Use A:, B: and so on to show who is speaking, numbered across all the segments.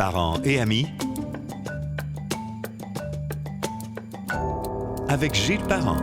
A: parents et amis avec Gilles Parent.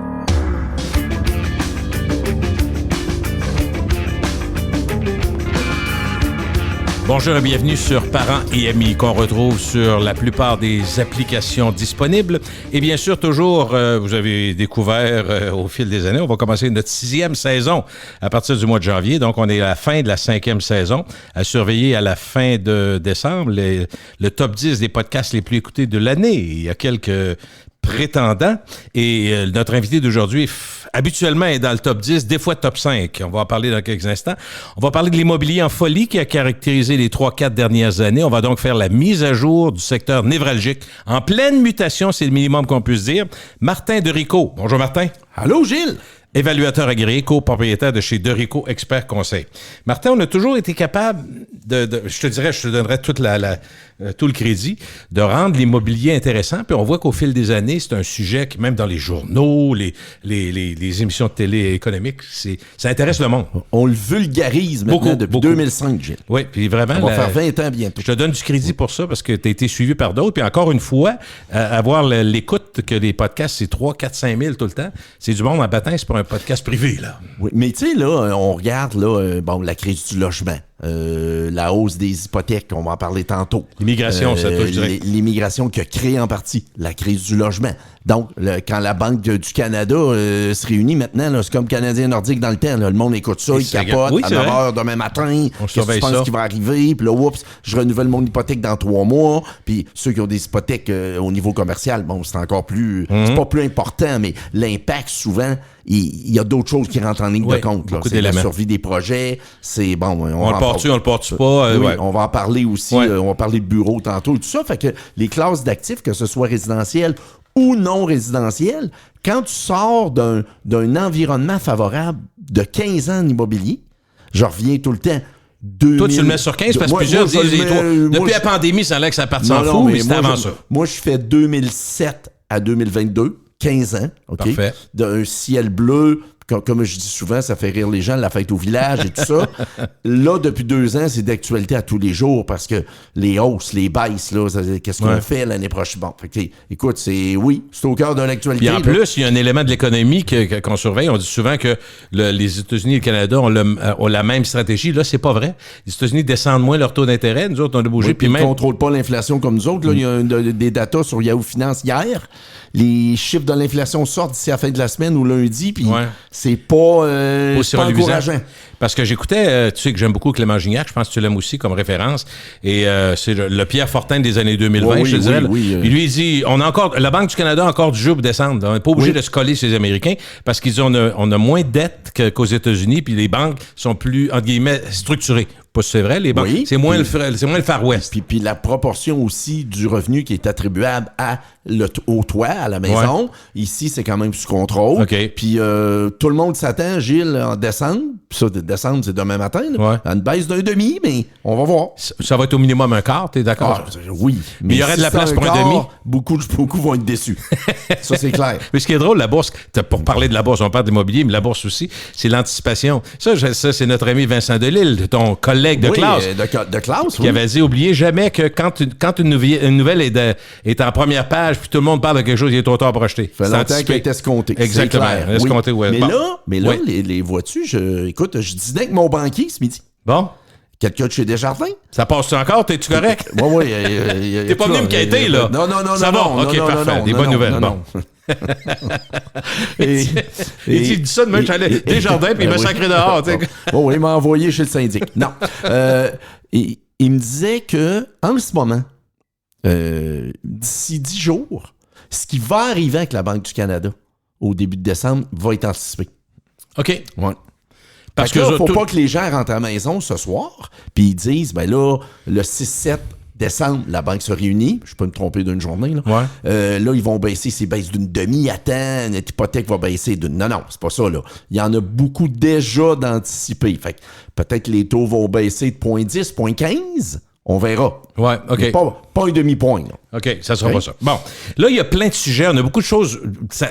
B: Bonjour et bienvenue sur Parents et Amis, qu'on retrouve sur la plupart des applications disponibles. Et bien sûr, toujours, vous avez découvert au fil des années, on va commencer notre 6e saison à partir du mois de janvier. Donc, on est à la fin de la 5e saison, à surveiller à la fin de décembre le top 10 des podcasts les plus écoutés de l'année. Il y a quelques prétendants. Et notre invité d'aujourd'hui, habituellement, est dans le top 10, des fois top 5. On va en parler dans quelques instants. On va parler de l'immobilier en folie qui a caractérisé les 3-4 dernières années. On va donc faire la mise à jour du secteur névralgique. En pleine mutation, c'est le minimum qu'on puisse dire. Martin Derico. Bonjour Martin.
C: Allô Gilles.
B: Évaluateur agréé, copropriétaire de chez Derico Expert Conseil. Martin, on a toujours été capable je te donnerais tout le crédit, de rendre l'immobilier intéressant. Puis on voit qu'au fil des années, c'est un sujet qui, même dans les journaux, les émissions de télé économiques, ça intéresse le monde.
C: On le vulgarise maintenant depuis 2005, Gilles.
B: Oui, puis vraiment...
C: On va faire 20 ans bientôt.
B: Je te donne du crédit pour ça parce que tu as été suivi par d'autres. Puis encore une fois, avoir l'écoute que les podcasts, c'est 3, 4, 5 000 tout le temps. C'est du monde en baptême, c'est pas un podcast privé, là.
C: Oui, mais tu sais, là, on regarde la crise du logement. La hausse des hypothèques, on va en parler tantôt.
B: L'immigration, ça touche direct.
C: L'immigration qui a créé en partie la crise du logement. Donc, quand la Banque du Canada se réunit maintenant, là, c'est comme Canadien Nordique dans le temps. Là, le monde écoute ça, il capote à 9h demain matin. Qu'est-ce que tu penses qui va arriver? Puis là, oups, je renouvelle mon hypothèque dans 3 mois. Puis ceux qui ont des hypothèques au niveau commercial, bon, c'est encore plus... C'est pas plus important, mais l'impact, souvent, il y a d'autres choses qui rentrent en ligne de compte. Là. C'est la survie des projets. C'est bon...
B: On le porte pas?
C: Oui, on va en parler aussi. On va parler de bureaux tantôt et tout ça. Fait que les classes d'actifs, que ce soit résidentiel ou non résidentiel, quand tu sors d'un environnement favorable de 15 ans en immobilier, je reviens tout le temps...
B: Toi, tu le mets sur 15 parce que plusieurs disent... Depuis la pandémie, ça a l'air que ça part sans fou, mais c'était avant ça.
C: Moi, je fais 2007 à 2022, 15 ans, OK?
B: Parfait.
C: D'un ciel bleu... Comme je dis souvent, ça fait rire les gens, la fête au village et tout ça. Là, depuis 2 ans, c'est d'actualité à tous les jours parce que les hausses, les baisses, là, qu'est-ce qu'on fait l'année prochaine? Bon, fait que, écoute, c'est au cœur de l'actualité.
B: Puis en plus, il y a un élément de l'économie qu'on surveille. On dit souvent que les États-Unis et le Canada ont la même stratégie. Là, c'est pas vrai. Les États-Unis descendent moins leur taux d'intérêt. Nous autres, on a bougé.
C: Oui, puis ils ne contrôlent pas l'inflation comme nous autres. Là, il y a des datas sur Yahoo Finance hier. Les chiffres de l'inflation sortent d'ici à la fin de la semaine ou lundi, puis c'est pas encourageant.
B: Parce que j'écoutais, tu sais que j'aime beaucoup Clément Gignac, je pense que tu l'aimes aussi comme référence, et c'est le Pierre Fortin des années 2020, je te dirais. Il lui dit, la Banque du Canada a encore du jeu pour descendre. On n'est pas obligé de se coller sur les Américains, parce qu'ils ont on a moins de dettes qu'aux États-Unis, puis les banques sont plus, entre guillemets, structurées. Pas si c'est vrai, les banques, c'est moins le Far West.
C: Puis la proportion aussi du revenu qui est attribuable au toit, à la maison, ici, c'est quand même sous contrôle. Puis tout le monde s'attend, Gilles, en décembre, puis ça, décembre, c'est demain matin, à une baisse d'un demi, mais on va voir.
B: Ça va être au minimum un quart, t'es d'accord?
C: Oui.
B: Mais il y aurait de la place pour un demi?
C: Beaucoup vont être déçus. Ça, c'est clair.
B: Mais ce qui est drôle, la bourse, pour parler de la bourse, on parle d'immobilier, mais la bourse aussi, c'est l'anticipation. Ça, c'est notre ami Vincent Delisle, ton collègue de classe.
C: De classe,
B: qui avait dit, oubliez jamais que quand une nouvelle est en première page, puis tout le monde parle de quelque chose, il est trop tard pour acheter.
C: Ça fait longtemps qu'elle est escompté.
B: Exactement. Escompté,
C: Mais là, les vois-tu, écoute, je dînais avec mon banquier ce midi.
B: Bon.
C: Quelqu'un de chez Desjardins.
B: Ça passe-tu encore? T'es-tu correct?
C: Oui.
B: T'es pas venu me quêter, là?
C: Non.
B: Ça va? OK, parfait. Des bonnes nouvelles. Bon. Il dit ça de même, j'allais Desjardins, puis il m'a sacré dehors.
C: Oui, il m'a envoyé chez le syndic. Non. Il me disait que, en ce moment, d'ici 10 jours, ce qui va arriver avec la Banque du Canada au début de décembre va être anticipé.
B: OK.
C: Ouais. Parce que là, faut pas que les gens rentrent à la maison ce soir, puis ils disent, ben là, le 6-7 décembre, la banque se réunit, je peux me tromper d'une journée, là. Là, ils vont baisser, s'ils baissent d'une demi, attends, notre hypothèque va baisser d'une... Non, c'est pas ça, là. Il y en a beaucoup déjà d'anticipés. Fait que peut-être les taux vont baisser de 0,10, 0,15, on verra.
B: Ouais, OK.
C: Pas un demi-point, là.
B: OK, ça sera pas ça. Bon, là, il y a plein de sujets. On a beaucoup de choses.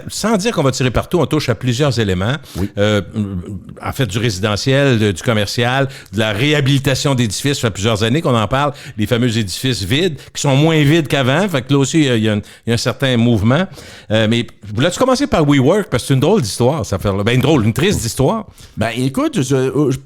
B: Sans dire qu'on va tirer partout, on touche à plusieurs éléments.
C: Oui.
B: En fait, du résidentiel, du commercial, de la réhabilitation d'édifices. Ça fait plusieurs années qu'on en parle. Les fameux édifices vides, qui sont moins vides qu'avant. Fait que là aussi, il y a un certain mouvement. Mais voulais-tu commencer par WeWork? Parce que c'est une drôle d'histoire, ça fait. Ben, une triste histoire.
C: Ben, écoute,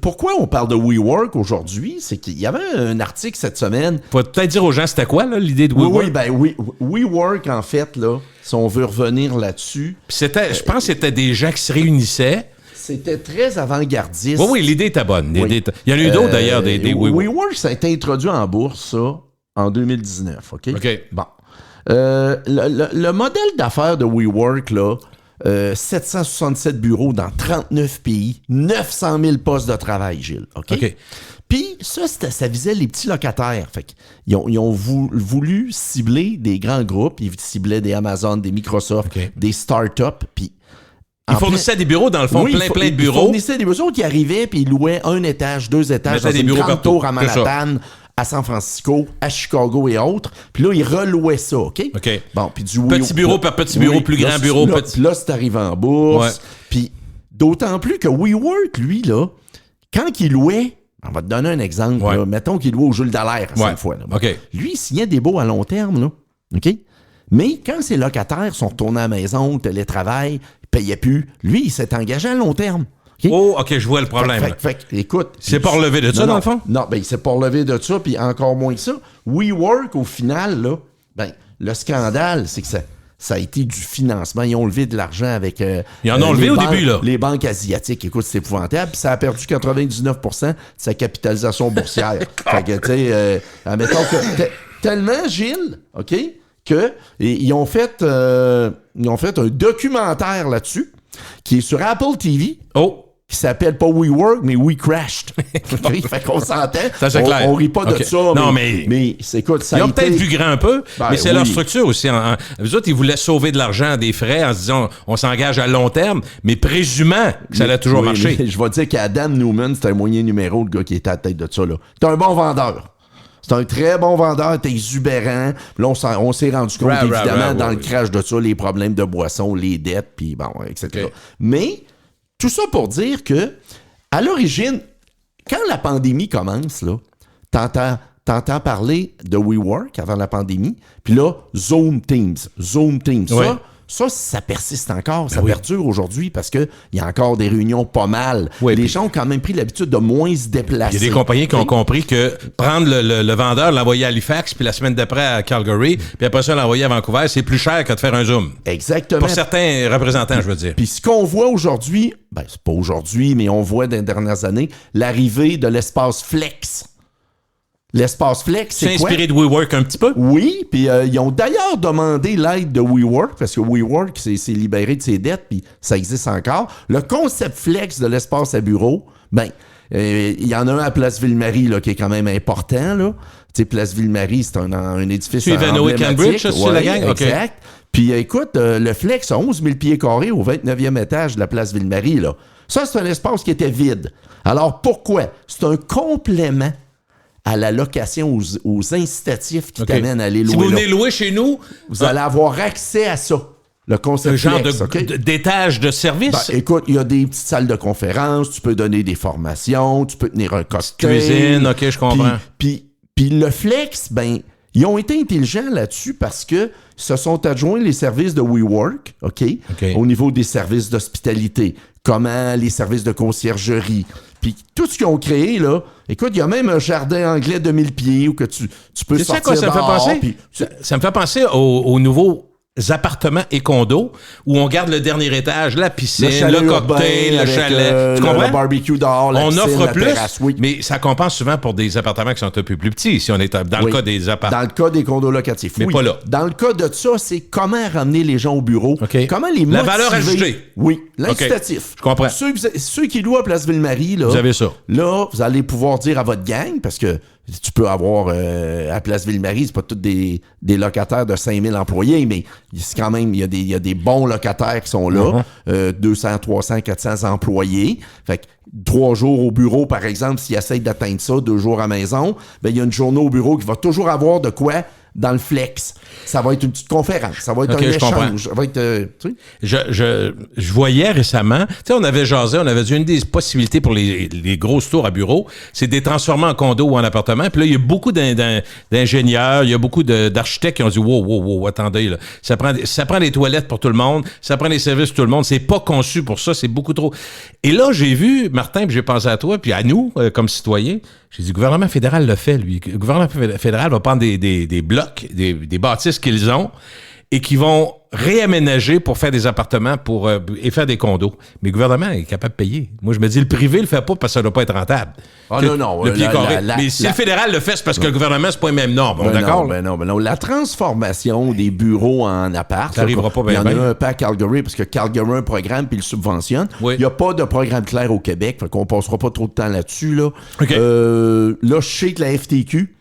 C: pourquoi on parle de WeWork aujourd'hui? C'est qu'il y avait un article cette semaine.
B: Faut peut-être dire aux gens, c'était quoi, là, l'idée de WeWork?
C: Oui, WeWork, en fait, là, si on veut revenir là-dessus...
B: Puis je pense que c'était des gens qui se réunissaient.
C: C'était très avant-gardiste.
B: Oui, l'idée était bonne.
C: Oui.
B: Il y en a eu d'autres, d'ailleurs, des WeWork.
C: WeWork, ça a été introduit en bourse, ça, en 2019, OK?
B: OK.
C: Bon. Le modèle d'affaires de WeWork, là, 767 bureaux dans 39 pays, 900 000 postes de travail, Gilles, OK? Puis ça visait les petits locataires. Fait qu'ils ont voulu cibler des grands groupes. Ils ciblaient des Amazon, des Microsoft, des startups. Puis
B: ils fournissaient des bureaux, dans le fond, plein de bureaux.
C: Ils fournissaient des bureaux qui arrivaient, puis ils louaient un étage, 2 étages dans une grande tour à Manhattan, à San Francisco, à Chicago et autres. Puis là, ils relouaient ça, OK? Bon, puis
B: petit bureau par petit bureau, plus grand bureau.
C: Là, c'est arrivé en bourse. Puis d'autant plus que WeWork, lui, là, quand il louait... On va te donner un exemple. Là. Mettons qu'il louait au Jules Dallaire à 5 fois. Là. Lui, il signait des baux à long terme. Là. OK? Mais quand ses locataires sont retournés à la maison, au télétravail, ils ne payaient plus, lui, il s'est engagé à long terme.
B: Okay? Oh, OK, je vois le problème.
C: Écoute...
B: C'est pas relevé de ça, dans le fond?
C: Non, ben, il s'est pas relevé de ça, puis encore moins que ça. WeWork, au final, là, ben, le scandale, c'est que ça a été du financement. Ils ont levé de l'argent avec...
B: Ils en ont levé au début, là.
C: Les banques asiatiques. Écoute, c'est épouvantable. Puis ça a perdu 99% de sa capitalisation boursière. Fait que, tu sais, admettons que... Tellement, Gilles, OK, qu'ils ont fait un documentaire là-dessus qui est sur Apple TV. Qui s'appelle pas WeWork, mais We Crashed. Fait qu'on s'entend.
B: Ça, c'est clair.
C: On rit pas de ça.
B: Non,
C: mais c'est écoute, ça
B: ils ont peut-être vu grand un peu, mais c'est leur structure aussi. Eux autres, ils voulaient sauver de l'argent, des frais, en se disant, on s'engage à long terme, mais présumant que ça allait toujours marcher.
C: Je vais dire qu'Adam Newman, c'était un moyen numéro, le gars qui était à la tête de ça, là. C'est un bon vendeur. C'est un très bon vendeur, t'es exubérant. Là, on s'est rendu compte, évidemment, dans le crash de ça, les problèmes de boissons, les dettes, puis bon, etc. Mais... tout ça pour dire que, à l'origine, quand la pandémie commence, là, t'entends parler de WeWork avant la pandémie, puis là, Zoom Teams. Ça persiste encore, ça perdure aujourd'hui parce qu'il y a encore des réunions pas mal. Les gens ont quand même pris l'habitude de moins se déplacer.
B: Il y a des compagnies qui ont compris que prendre le vendeur, l'envoyer à Halifax, puis la semaine d'après à Calgary, puis après ça, l'envoyer à Vancouver, c'est plus cher que de faire un Zoom.
C: Exactement.
B: Pour certains représentants, je veux dire.
C: Puis ce qu'on voit aujourd'hui, ben c'est pas aujourd'hui, mais on voit dans les dernières années, l'arrivée de l'espace Flex. L'espace Flex, c'est quoi?
B: Inspiré de WeWork un petit peu?
C: Oui, puis ils ont d'ailleurs demandé l'aide de WeWork, parce que WeWork s'est libéré de ses dettes, puis ça existe encore. Le concept Flex de l'espace à bureau, ben, il y en a un à Place Ville-Marie, là, qui est quand même important, là. Tu sais, Place Ville-Marie, c'est un édifice emblématique.
B: Cambridge, c'est la gang?
C: Exact. Puis écoute, le Flex a 11 000 pieds carrés au 29e étage de la Place Ville-Marie, là. Ça, c'est un espace qui était vide. Alors, pourquoi? C'est un complément à la location, aux incitatifs qui t'amènent à aller louer.
B: Si vous venez louer chez nous,
C: vous allez avoir accès à ça. Le concept
B: un genre
C: Flex,
B: d'étage de service?
C: Ben, écoute, il y a des petites salles de conférence, tu peux donner des formations, tu peux tenir un cocktail.
B: Cuisine, OK, je comprends.
C: Puis le Flex, ben, ils ont été intelligents là-dessus parce que se sont adjoints les services de WeWork, OK? Au niveau des services d'hospitalité, comment les services de conciergerie. Puis tout ce qu'ils ont créé, là, écoute, il y a même un jardin anglais de 1000 pieds où que tu peux sortir
B: quoi, ça
C: dehors.
B: Me fait penser? Ça me fait penser aux nouveaux appartements et condos où on garde le dernier étage, la piscine, le cocktail, le chalet. Tu comprends?
C: Le barbecue dehors, la piscine,
B: offre
C: la
B: plus,
C: terrasse, oui.
B: mais ça compense souvent pour des appartements qui sont un peu plus petits, si on est dans le cas des appartements.
C: Dans le cas des condos locatifs,
B: mais pas là.
C: Dans le cas de ça, c'est comment ramener les gens au bureau. Comment les motiver.
B: La valeur ajoutée.
C: Oui, l'incitatif.
B: Je comprends.
C: Ceux qui louent à Place Ville-Marie, là,
B: vous avez ça.
C: Là, vous allez pouvoir dire à votre gang, parce que tu peux avoir à Place Ville-Marie, c'est pas tous des locataires de 5000 employés, mais c'est quand même, il y a des bons locataires qui sont là, 200, 300, 400 employés. Fait que 3 jours au bureau, par exemple, s'ils essayent d'atteindre ça, 2 jours à la maison, ben il y a une journée au bureau qui va toujours avoir de quoi dans le flex. Ça va être une petite conférence, ça va être un échange. Ça va être, tu sais?
B: Je voyais récemment, tu sais, on avait jasé, on avait dit une des possibilités pour les grosses tours à bureau, c'est de les transformer en condo ou en appartement. Puis là, il y a beaucoup d'ingénieurs, il y a beaucoup d'architectes qui ont dit wow, attendez, là. Ça prend des toilettes pour tout le monde, ça prend des services pour tout le monde, c'est pas conçu pour ça, c'est beaucoup trop. Et là, j'ai vu, Martin, puis j'ai pensé à toi, puis à nous, comme citoyens, j'ai dit, le gouvernement fédéral le fait, lui. Le gouvernement fédéral va prendre des blocs, des bâtisses qu'ils ont et qui vont réaménager pour faire des appartements et faire des condos. Mais le gouvernement est capable de payer. Moi, je me dis, le privé le fait pas parce que ça ne doit pas être rentable.
C: Ah non.
B: Mais si le fédéral le fait, c'est parce que le gouvernement, c'est pas les mêmes normes. D'accord?
C: Non. La transformation des bureaux en appart,
B: ça n'arrivera pas bien.
C: Il y en a un peu à Calgary, parce que Calgary a un programme puis il le subventionne.
B: Oui.
C: Il n'y a pas de programme clair au Québec, fait qu'on passera pas trop de temps là-dessus. Là,
B: okay.
C: Là je sais que la FTQ,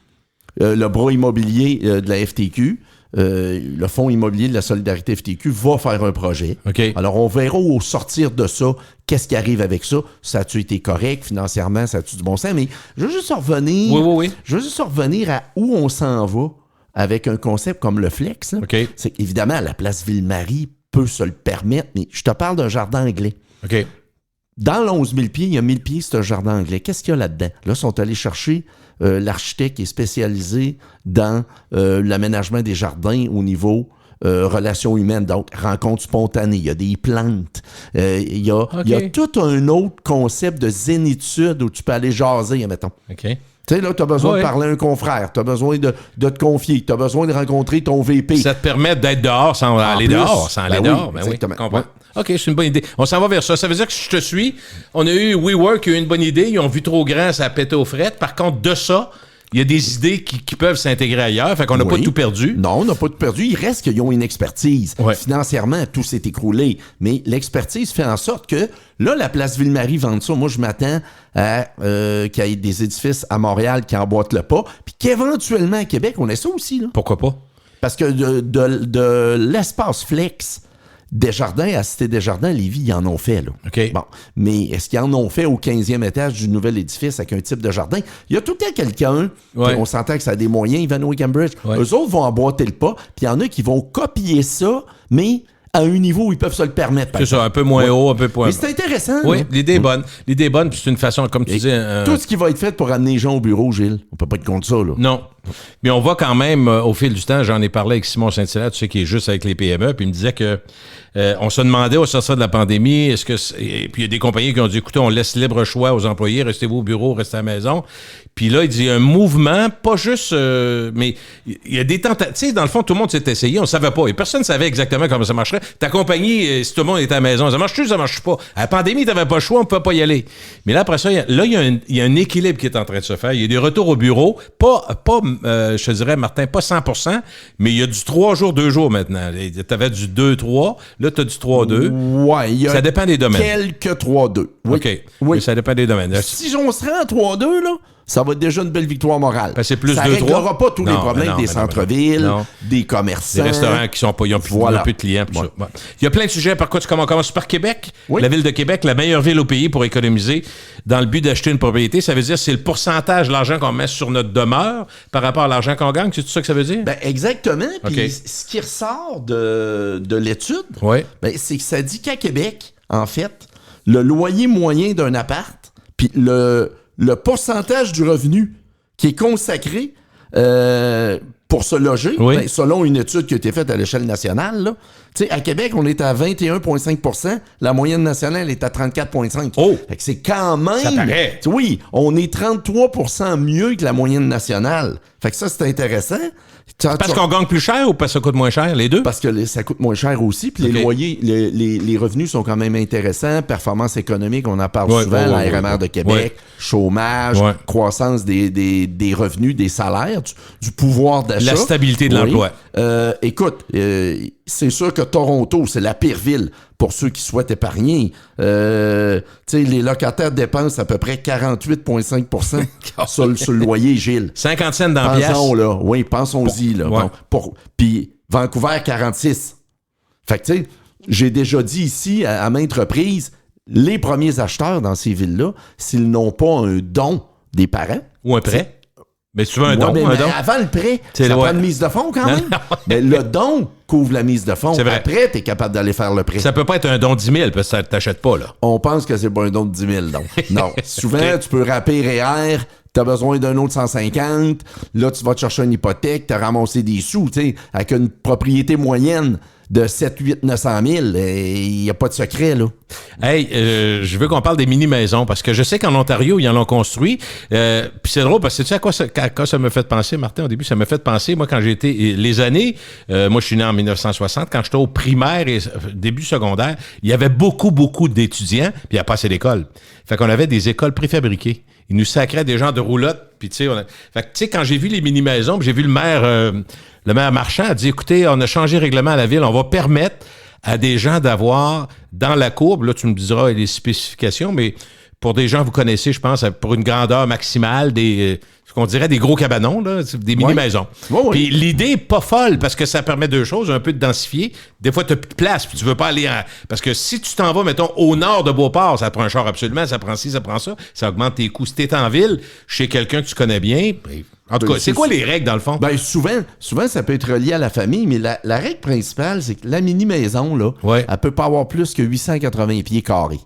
C: le bras immobilier de la FTQ, le Fonds immobilier de la solidarité FTQ va faire un projet.
B: Okay.
C: Alors, on verra au sortir de ça, qu'est-ce qui arrive avec ça. Ça a-tu été correct financièrement? Ça a-tu du bon sens? Mais je veux juste revenir, Je veux juste revenir à où on s'en va avec un concept comme le Flex. Là.
B: Okay.
C: C'est qu'évidemment, la place Ville-Marie peut se le permettre, mais je te parle d'un jardin anglais.
B: Okay.
C: Dans le 11 000 pieds, il y a 1000 pieds, c'est un jardin anglais. Qu'est-ce qu'il y a là-dedans? Là, ils sont allés chercher l'architecte qui est spécialisé dans l'aménagement des jardins au niveau relations humaines, donc rencontres spontanées, il y a des plantes, il y a tout un autre concept de zénitude où tu peux aller jaser, mettons.
B: OK.
C: Tu sais, là, tu as besoin de parler à un confrère, tu as besoin de te confier, tu as besoin de rencontrer ton VP.
B: Ça te permet d'être dehors sans aller dehors.
C: Oui, exactement.
B: Oui, OK, c'est une bonne idée. On s'en va vers ça. Ça veut dire que je te suis. On a eu WeWork qui a eu une bonne idée. Ils ont vu trop grand, ça a pété aux frettes. Par contre, de ça, il y a des idées qui peuvent s'intégrer ailleurs. Fait qu'on n'a pas tout perdu.
C: Non, on n'a pas tout perdu. Il reste qu'ils ont une expertise. Ouais. Financièrement, tout s'est écroulé. Mais l'expertise fait en sorte que, là, la place Ville-Marie vend ça. Moi, je m'attends à qu'il y ait des édifices à Montréal qui emboîtent le pas. Puis qu'éventuellement, à Québec, on ait ça aussi. Là.
B: Pourquoi pas?
C: Parce que de l'espace flex, Desjardins, à Cité Desjardins, Lévis, ils en ont fait, là.
B: OK.
C: Bon. Mais est-ce qu'ils en ont fait au 15e étage du nouvel édifice avec un type de jardin? Il y a tout le temps quelqu'un, on s'entend que ça a des moyens, Ivanhoe et Cambridge. Ouais. Eux autres vont emboîter le pas, puis il y en a qui vont copier ça, mais à un niveau où ils peuvent se le permettre.
B: C'est ça, un peu moins haut, un peu moins.
C: Mais c'est intéressant.
B: Oui, là. L'idée est bonne. L'idée est bonne, puis c'est une façon, comme tu dis...
C: Tout ce qui va être fait pour amener les gens au bureau, Gilles, on peut pas être contre ça, là.
B: Non. Mais on voit quand même, au fil du temps, j'en ai parlé avec Simon Saint-Hilaire, tu sais, qui est juste avec les PME, puis il me disait que on se demandait au sortir de la pandémie, et puis il y a des compagnies qui ont dit, écoutez, on laisse libre choix aux employés, restez-vous au bureau, restez à la maison. Puis là, il dit un mouvement, pas juste, mais il y a des tentatives. Tu sais, dans le fond, tout le monde s'est essayé, on savait pas, et personne ne savait exactement comment ça marcherait. Ta compagnie, si tout le monde était à la maison, ça marche-tu, ça marche pas? À la pandémie, t'avais pas le choix, on pouvait pas y aller. Mais là, après ça, il y a un équilibre qui est en train de se faire. Il y a des retours au bureau, pas je te dirais, Martin, pas 100%, mais il y a du 3 jours, 2 jours maintenant. Tu avais du 2-3, là, tu as du 3-2.
C: Ouais, il y a
B: ça dépend des domaines.
C: Quelques 3-2. Oui.
B: OK. Oui. Mais ça dépend des domaines.
C: Si on se rend à 3-2, là, ça va être déjà une belle victoire morale.
B: Ben, c'est plus
C: ça ne réglera pas tous les problèmes des centres-villes, des commerçants.
B: Des restaurants qui sont pas, ils ont plus de clients. Ouais. Ça. Il y a plein de sujets. Par quoi tu commences par Québec? Oui. La ville de Québec, la meilleure ville au pays pour économiser dans le but d'acheter une propriété. Ça veut dire que c'est le pourcentage de l'argent qu'on met sur notre demeure par rapport à l'argent qu'on gagne. C'est tout ça que ça veut dire?
C: Ben, exactement. Puis ce qui ressort de l'étude, c'est que ça dit qu'à Québec, en fait, le loyer moyen d'un appart, puis le pourcentage du revenu qui est consacré pour se loger, selon une étude qui a été faite à l'échelle nationale, là, à Québec, on est à 21,5 %. La moyenne nationale est à 34,5 %.
B: Oh!
C: Fait que c'est quand même...
B: Ça paraît.
C: Oui, on est 33 % mieux que la moyenne nationale. Fait que ça, c'est intéressant.
B: Parce qu'on gagne plus cher ou parce que ça coûte moins cher, les deux?
C: Parce que ça coûte moins cher aussi, puis les loyers, les revenus sont quand même intéressants. Performance économique, on en parle souvent, la RMR de Québec, chômage, croissance des revenus, des salaires, du pouvoir d'achat.
B: La stabilité de l'emploi.
C: Écoute, c'est sûr que Toronto, c'est la pire ville pour ceux qui souhaitent épargner. Les locataires dépensent à peu près 48,5 % sur le loyer, Gilles.
B: 50 cents dans la pièce.
C: Pensons, là. Oui, pensons-y. Là. Bon, puis Vancouver, 46. Fait que, tu sais, j'ai déjà dit ici, à maintes reprises, les premiers acheteurs dans ces villes-là, s'ils n'ont pas un don des parents...
B: Ou un prêt. Mais tu veux un don,
C: mais
B: un don?
C: Avant le prêt, ça prend une mise de fonds quand même. Mais le don couvre la mise de fonds. Après, tu es capable d'aller faire le prêt.
B: Ça peut pas être un don de 10 000 parce que ça t'achète pas, là.
C: On pense que c'est pas un don de 10 000, donc. Non. Souvent, tu peux rapper REER, tu as besoin d'un autre 150, là, tu vas te chercher une hypothèque, tu as ramassé des sous, tu sais, avec une propriété moyenne de 7, 8, 900 000, il n'y a pas de secret, là.
B: Hey, je veux qu'on parle des mini-maisons, parce que je sais qu'en Ontario, ils en ont construit. Puis c'est drôle, parce que tu sais à quoi ça me fait penser, Martin, au début? Ça me fait penser, moi, quand j'ai été... Les années, moi, je suis né en 1960, quand j'étais au primaire et début secondaire, il y avait beaucoup d'étudiants, puis il n'y a pas assez d'écoles. Fait qu'on avait des écoles préfabriquées. Ils nous sacraient des gens de roulotte, puis tu sais... Fait que, tu sais, quand j'ai vu les mini-maisons, j'ai vu le maire Marchand a dit, écoutez, on a changé le règlement à la ville, on va permettre à des gens d'avoir dans la courbe, là, tu me diras les spécifications, mais pour des gens, vous connaissez, je pense, pour une grandeur maximale, ce qu'on dirait des gros cabanons, là, des mini-maisons. Oui. Puis l'idée est pas folle, parce que ça permet deux choses, un peu de densifier. Des fois, tu n'as plus de place, puis tu veux pas aller Parce que si tu t'en vas, mettons, au nord de Beauport, ça te prend un char absolument, ça prend ci, ça prend ça augmente tes coûts. Si t'es en ville, chez quelqu'un que tu connais bien... En tout cas, c'est quoi les règles, dans le fond? Ben,
C: souvent, ça peut être relié à la famille, mais la règle principale, c'est que la mini-maison, là, elle peut pas avoir plus que 880 pieds carrés.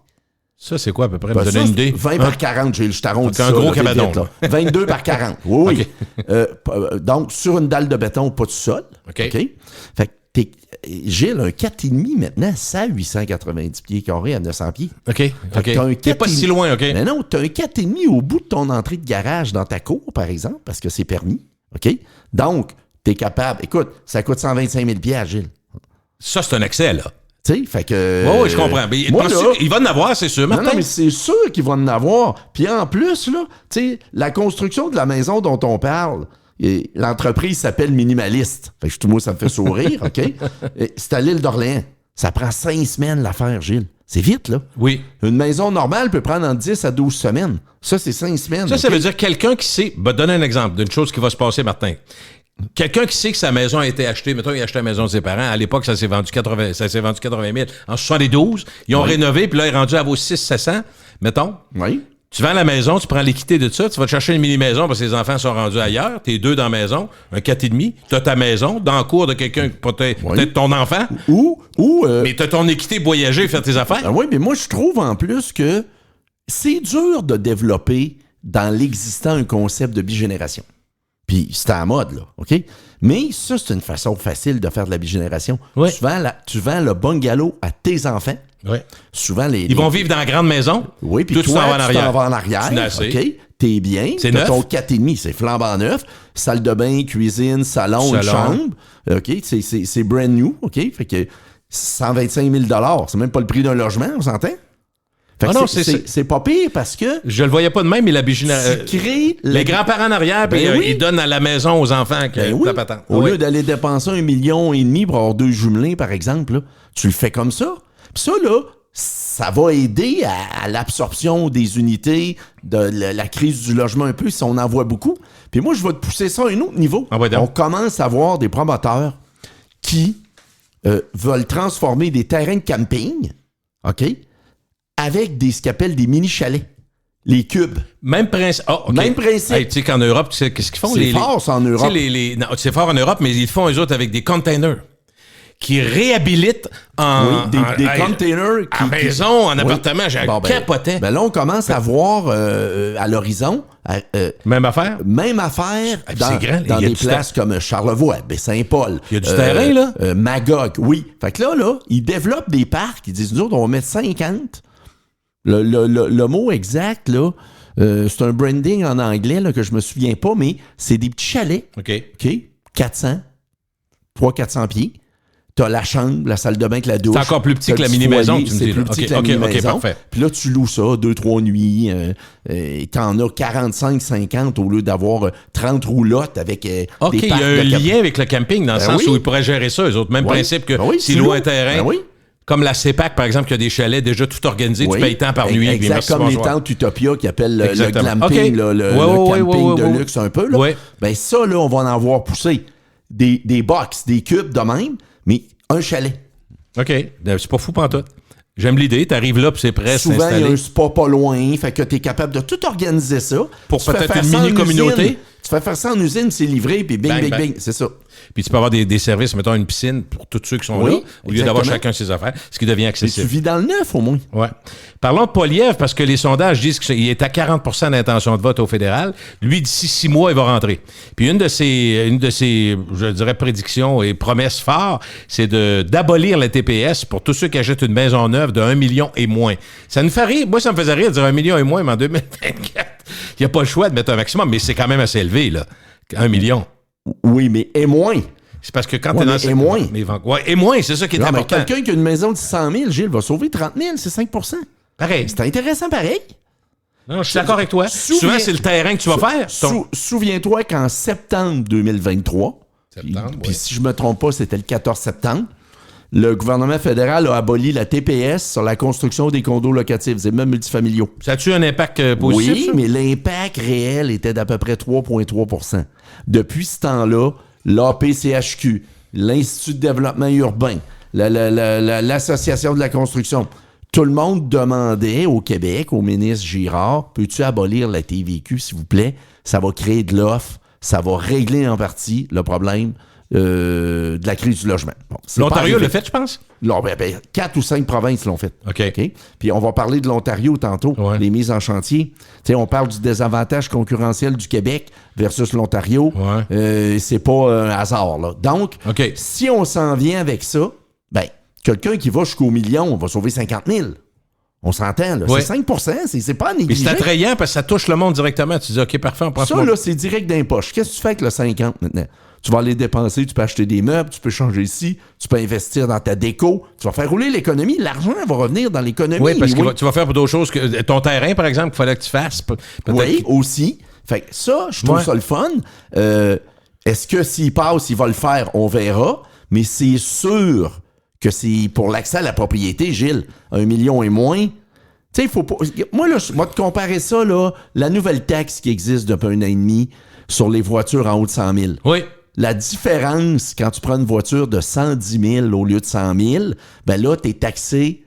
B: Ça, c'est quoi, à peu près? Vous donnez une idée?
C: 20 par 40, je t'arrondis ça.
B: Un gros cabanon.
C: Vite, 22 par 40. Oui. Okay. Donc, sur une dalle de béton, pas de sol.
B: OK.
C: Fait que Gilles, un 4,5 maintenant, ça, 890 pieds carrés à 900 pieds.
B: OK. T'es pas si loin, OK?
C: Mais non, t'as un 4,5 au bout de ton entrée de garage dans ta cour, par exemple, parce que c'est permis. OK? Donc, t'es capable... Écoute, ça coûte 125 000 pieds à Gilles.
B: Ça, c'est un excès, là.
C: Tu sais, fait que...
B: Oui, je comprends. Mais il va en avoir, c'est sûr, Martin.
C: Non, mais c'est sûr qu'il va en avoir. Puis en plus, là, tu sais, la construction de la maison dont on parle... L'entreprise s'appelle Minimaliste. Fait que moi, ça me fait sourire, OK? C'est à l'île d'Orléans. Ça prend 5 semaines l'affaire, Gilles. C'est vite, là.
B: Oui.
C: Une maison normale peut prendre entre 10 à 12 semaines. Ça, c'est 5 semaines.
B: Ça veut dire quelqu'un qui sait... donne un exemple d'une chose qui va se passer, Martin. Quelqu'un qui sait que sa maison a été achetée, mettons, il a acheté la maison de ses parents. À l'époque, ça s'est vendu 80 000. En 72, ils ont rénové, puis là, il est rendu à vos 600-700, mettons.
C: Oui.
B: Tu vends la maison, tu prends l'équité de ça, tu vas te chercher une mini-maison parce que les enfants sont rendus ailleurs, t'es 2 dans la maison, un 4,5, t'as ta maison, dans le cours de quelqu'un, peut-être ton enfant, mais t'as ton équité voyager, faire tes affaires.
C: Oui, mais moi, je trouve en plus que c'est dur de développer dans l'existant un concept de bigénération. Puis c'est à la mode, là, OK? Mais ça, c'est une façon facile de faire de la bigénération.
B: Oui.
C: Tu vends le bungalow à tes enfants.
B: Oui.
C: Souvent,
B: ils vont vivre dans la grande maison.
C: Oui, puis toi, tu t'en vas en arrière. OK? T'es bien.
B: C'est neuf.
C: Ton 4,5, c'est flambant neuf. Salle de bain, cuisine, salon. Une chambre. OK? C'est brand new. OK? Fait que 125 000 $. C'est même pas le prix d'un logement, on s'entend? C'est pas pire parce que...
B: Je le voyais pas de même, mais la bigénération... Les grands-parents en arrière, puis ils donnent à la maison aux enfants la patente.
C: Au lieu d'aller dépenser 1,5 million pour avoir 2 jumelés, par exemple, là, tu le fais comme ça. Puis ça, là, ça va aider à l'absorption des unités, de la crise du logement un peu, si on en voit beaucoup. Puis moi, je vais te pousser ça à un autre niveau. On commence à voir des promoteurs qui veulent transformer des terrains de camping, OK, avec ce qu'ils appellent des mini-chalets. Les cubes.
B: Même principe. Oh, okay.
C: Même principe.
B: Hey, tu sais qu'en Europe, qu'est-ce qu'ils font?
C: C'est fort, ça, en Europe.
B: Non, c'est fort en Europe, mais ils le font, eux autres, avec des containers qui réhabilitent
C: des containers.
B: En maison, en appartement, j'ai capoté.
C: Ben là, on commence à voir à l'horizon.
B: Même affaire?
C: Même affaire dans des places comme Charlevoix, Saint-Paul.
B: Il y a du terrain, là?
C: Magog, oui. Fait que là, ils développent des parcs. Ils disent, nous autres, on va mettre 50. Le mot exact, là, c'est un branding en anglais là, que je me souviens pas, mais c'est des petits chalets.
B: OK.
C: 300-400 pieds. T'as la chambre, la salle de bain avec la douche.
B: C'est encore plus petit que la mini-maison, tu me dis.
C: C'est plus petit que la mini-maison.
B: Parfait.
C: Puis là, tu loues ça, 2-3 nuits. T'en as 45-50 au lieu d'avoir 30 roulottes avec des parcs.
B: OK, il y a un lien avec le camping dans le sens où ils pourraient gérer ça, eux autres. Même principe que s'ils louent un terrain. Comme la CEPAC, par exemple, qui a des chalets déjà tout organisés, tu payes tant par nuit.
C: Exact, comme les tentes Utopia qui appellent le glamping, le camping de luxe un peu. Là. Ben ça, là, on va en avoir poussé. des box, des cubes de même, mais un chalet.
B: OK. C'est pas fou pantoute. J'aime l'idée. T'arrives là, puis c'est prêt à s'installer.
C: Souvent, il y a un spa pas loin, fait que t'es capable de tout organiser ça.
B: Pour peut-être une mini-communauté.
C: Tu fais faire ça en usine, c'est livré, puis bing, bing, c'est ça.
B: Puis tu peux avoir des services, mettons une piscine pour tous ceux qui sont là, au lieu d'avoir chacun ses affaires, ce qui devient accessible.
C: Et tu vis dans le neuf, au moins.
B: Ouais. Parlons de Poilievre, parce que les sondages disent qu'il est à 40 % d'intention de vote au fédéral. Lui, d'ici 6 mois, il va rentrer. Puis une de ses, je dirais, prédictions et promesses fortes, c'est d'abolir la TPS pour tous ceux qui achètent une maison neuve de 1 million et moins. Ça nous fait rire. Moi, ça me faisait rire de dire 1 million et moins, mais en 2024, il n'y a pas le choix de mettre un maximum, mais c'est quand même assez élevé, là. 1 million.
C: Oui, mais et moins.
B: C'est parce que quand t'es dans
C: et moins.
B: Et moins, c'est ça qui est important.
C: Quelqu'un qui a une maison de 100 000, Gilles, va sauver 30 000, c'est 5 %
B: Pareil.
C: C'est intéressant, pareil.
B: Non, je suis d'accord avec toi. Souvent, c'est le terrain que tu vas faire.
C: Souviens-toi qu'en septembre 2023, puis si je me trompe pas, c'était le 14 septembre, le gouvernement fédéral a aboli la TPS sur la construction des condos locatifs et même multifamiliaux.
B: Ça a-tu un impact positif?
C: Oui, mais l'impact réel était d'à peu près 3,3 %. Depuis ce temps-là, l'APCHQ, l'Institut de développement urbain, l'Association de la construction, tout le monde demandait au Québec, au ministre Girard, peux-tu abolir la TVQ, s'il vous plaît? Ça va créer de l'offre, ça va régler en partie le problème de la crise du logement. Bon,
B: L'Ontario l'a fait, je pense?
C: 4 ou 5 provinces l'ont fait.
B: OK.
C: Puis on va parler de l'Ontario tantôt, les mises en chantier. T'sais, on parle du désavantage concurrentiel du Québec versus l'Ontario. C'est pas un hasard, là. Donc, si on s'en vient avec ça, ben, quelqu'un qui va jusqu'au million, on va sauver 50 000. On s'entend, là. C'est 5 %, c'est pas négligé.
B: Mais c'est attrayant parce que ça touche le monde directement. Tu dis, OK, parfait, on prend
C: ça. Ça, là, c'est direct d'un poche. Qu'est-ce que tu fais avec le 50 maintenant? Tu vas aller dépenser, tu peux acheter des meubles, tu peux changer ici, tu peux investir dans ta déco, tu vas faire rouler l'économie, l'argent va revenir dans l'économie.
B: Oui, parce que tu vas faire pour d'autres choses que ton terrain, par exemple, qu'il fallait que tu fasses.
C: Oui, aussi. Fait que ça, je trouve ça le fun. Est-ce que s'il passe, il va le faire? On verra. Mais c'est sûr que c'est pour l'accès à la propriété, Gilles, 1 million et moins. Tu sais, il faut pas. Moi, là, je vais te comparer ça, là, la nouvelle taxe qui existe depuis 1 an et demi sur les voitures en haut de 100 000.
B: Oui.
C: La différence, quand tu prends une voiture de 110 000 au lieu de 100 000, ben là, tu es taxé,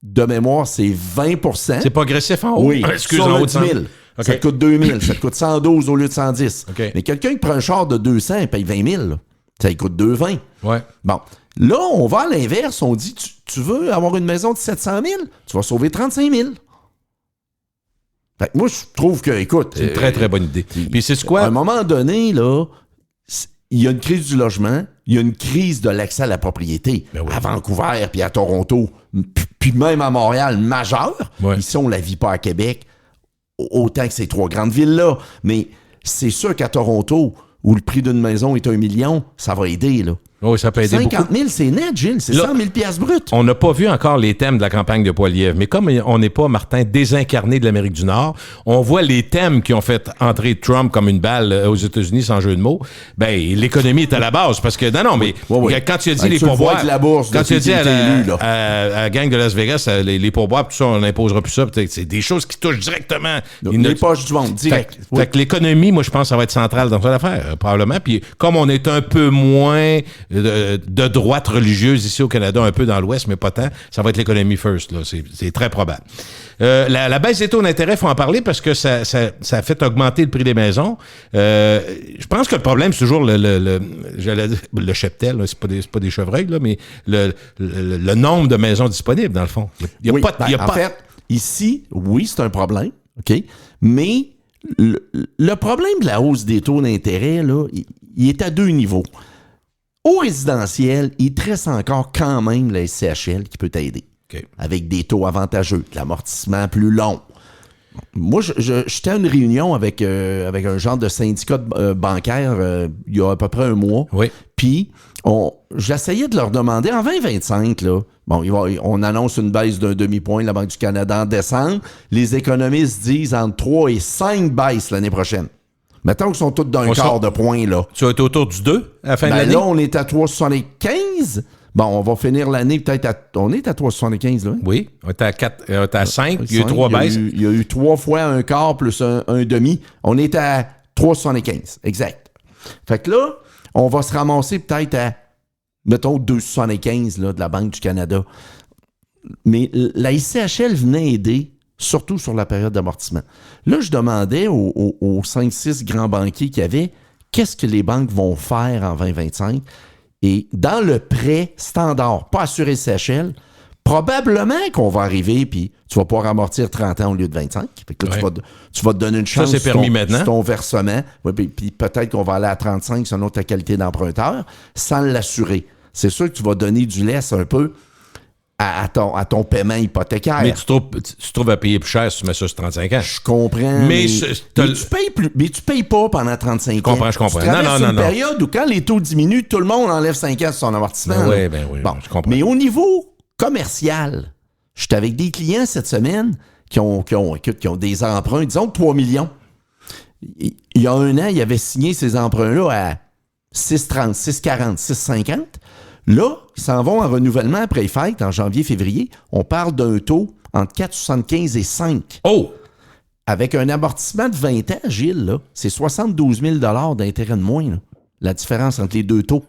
C: de mémoire, c'est 20 %.
B: C'est progressif en haut?
C: Oui, sur le 10 000. Okay. Ça te coûte 2 000, ça te coûte 112 au lieu de 110.
B: Okay.
C: Mais quelqu'un qui prend un char de 200, il paye 20 000. Là. Ça lui coûte 2,20.
B: Ouais.
C: Bon, là, on va à l'inverse. On dit, tu veux avoir une maison de 700 000, tu vas sauver 35 000. Fait que moi, je trouve que, écoute...
B: C'est une très, très bonne idée. Puis c'est quoi?
C: À un moment donné, là... Il y a une crise du logement, il y a une crise de l'accès à la propriété à Vancouver puis à Toronto, puis même à Montréal, majeure. Ici, on la vit pas à Québec, autant que ces 3 grandes villes-là. Mais c'est sûr qu'à Toronto, où le prix d'une maison est 1 million, ça va aider, là.
B: Oui, ça peut aider
C: 50 000, c'est net, Gilles. C'est 100 000 piastres brut.
B: On n'a pas vu encore les thèmes de la campagne de Poilievre, mais comme on n'est pas, Martin, désincarné de l'Amérique du Nord, on voit les thèmes qui ont fait entrer Trump comme une balle aux États-Unis, sans jeu de mots. Ben, l'économie est à la base, parce que, non, mais quand tu as dit les pourboires... Quand tu as dit à la gang de Las Vegas, les pourboires, tout ça, on n'imposera plus ça, c'est des choses qui touchent directement...
C: Les poches du monde, direct.
B: Fait que l'économie, moi, je pense que ça va être central dans cette affaire, probablement. Puis comme on est un peu moins... de droite religieuse ici au Canada, un peu dans l'Ouest, mais pas tant. Ça va être l'économie first, là. C'est très probable. La baisse des taux d'intérêt, il faut en parler parce que ça a fait augmenter le prix des maisons. Je pense que le problème, c'est toujours le cheptel, c'est pas des chevreuils, là, mais le nombre de maisons disponibles, dans le fond.
C: En fait, ici, oui, c'est un problème, OK? Mais le problème de la hausse des taux d'intérêt, là, il est à 2 niveaux. Au résidentiel, il te reste encore quand même la SCHL qui peut t'aider. Avec des taux avantageux, de l'amortissement plus long. Moi, j'étais à une réunion avec un genre de syndicat bancaire il y a à peu près 1 mois.
B: Oui.
C: Puis, j'essayais de leur demander, en 2025, là, bon, on annonce une baisse d'1 demi-point de la Banque du Canada en décembre. Les économistes disent entre 3 et 5 baisses l'année prochaine. Mettons qu'ils sont tous d'un quart de point, là.
B: Tu vas être autour du 2 à la fin de l'année?
C: Là, on est à 3,75. Bon, on va finir l'année peut-être à... On est à 3,75, là.
B: Oui, on est à 5. Il y a eu 3 baisses.
C: Il y a eu 3 fois un quart plus un demi. On est à 3,75. Exact. Fait que là, on va se ramasser peut-être à, mettons, 2,75 là, de la Banque du Canada. Mais la ICHL venait aider, surtout sur la période d'amortissement. Là, je demandais aux 5-6 grands banquiers qu'il y avait, qu'est-ce que les banques vont faire en 2025? Et dans le prêt standard, pas assuré ICHL, probablement qu'on va arriver, puis tu vas pouvoir amortir 30 ans au lieu de 25. Fait que là, tu vas te donner une chance
B: ça, c'est permis maintenant.
C: sur ton versement. Ouais, puis peut-être qu'on va aller à 35 selon ta qualité d'emprunteur, sans l'assurer. C'est sûr que tu vas donner du laisse un peu à ton paiement hypothécaire.
B: Mais tu trouves à payer plus cher si tu mets ça sur 35 ans.
C: Je comprends. Mais tu payes pas pendant 35 ans.
B: Je comprends.
C: Tu une période où quand les taux diminuent, tout le monde enlève 5 ans sur son amortissement.
B: Oui,
C: bon.
B: Je comprends.
C: Mais au niveau commercial, j'étais avec des clients cette semaine qui ont des emprunts, disons, de 3 millions. Il y a un an, ils avaient signé ces emprunts-là à 6,30, 6,40, 6,50. Là, ils s'en vont en renouvellement après les fêtes, en janvier-février. On parle d'un taux entre 4,75 et 5.
B: Oh!
C: Avec un amortissement de 20 ans, Gilles, là, c'est 72 000 d'intérêt de moins, là, la différence entre les deux taux.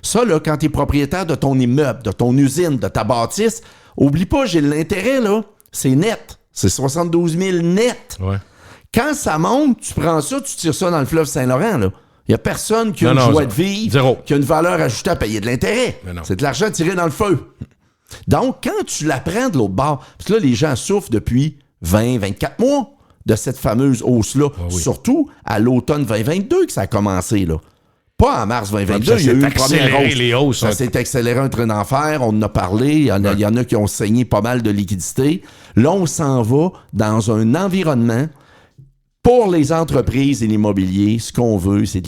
C: Ça, là, quand tu es propriétaire de ton immeuble, de ton usine, de ta bâtisse, oublie pas, Gilles, l'intérêt, là, c'est net. C'est 72 000 net.
B: Ouais.
C: Quand ça monte, tu prends ça, tu tires ça dans le fleuve Saint-Laurent, là. Il n'y a personne qui a une joie de vivre, qui a une valeur ajoutée à payer de l'intérêt. C'est de l'argent tiré dans le feu. Donc, quand tu la prends de l'autre bord, parce que là, les gens souffrent depuis 20, 24 mois de cette fameuse hausse-là. Surtout à l'automne 2022 que ça a commencé, là. Pas en mars 2022, il y a eu une première hausse. Ça s'est accéléré un train d'enfer, on en a parlé, il y en a qui ont saigné pas mal de liquidités. Là, on s'en va dans un environnement. Pour les entreprises et l'immobilier, ce qu'on veut, c'est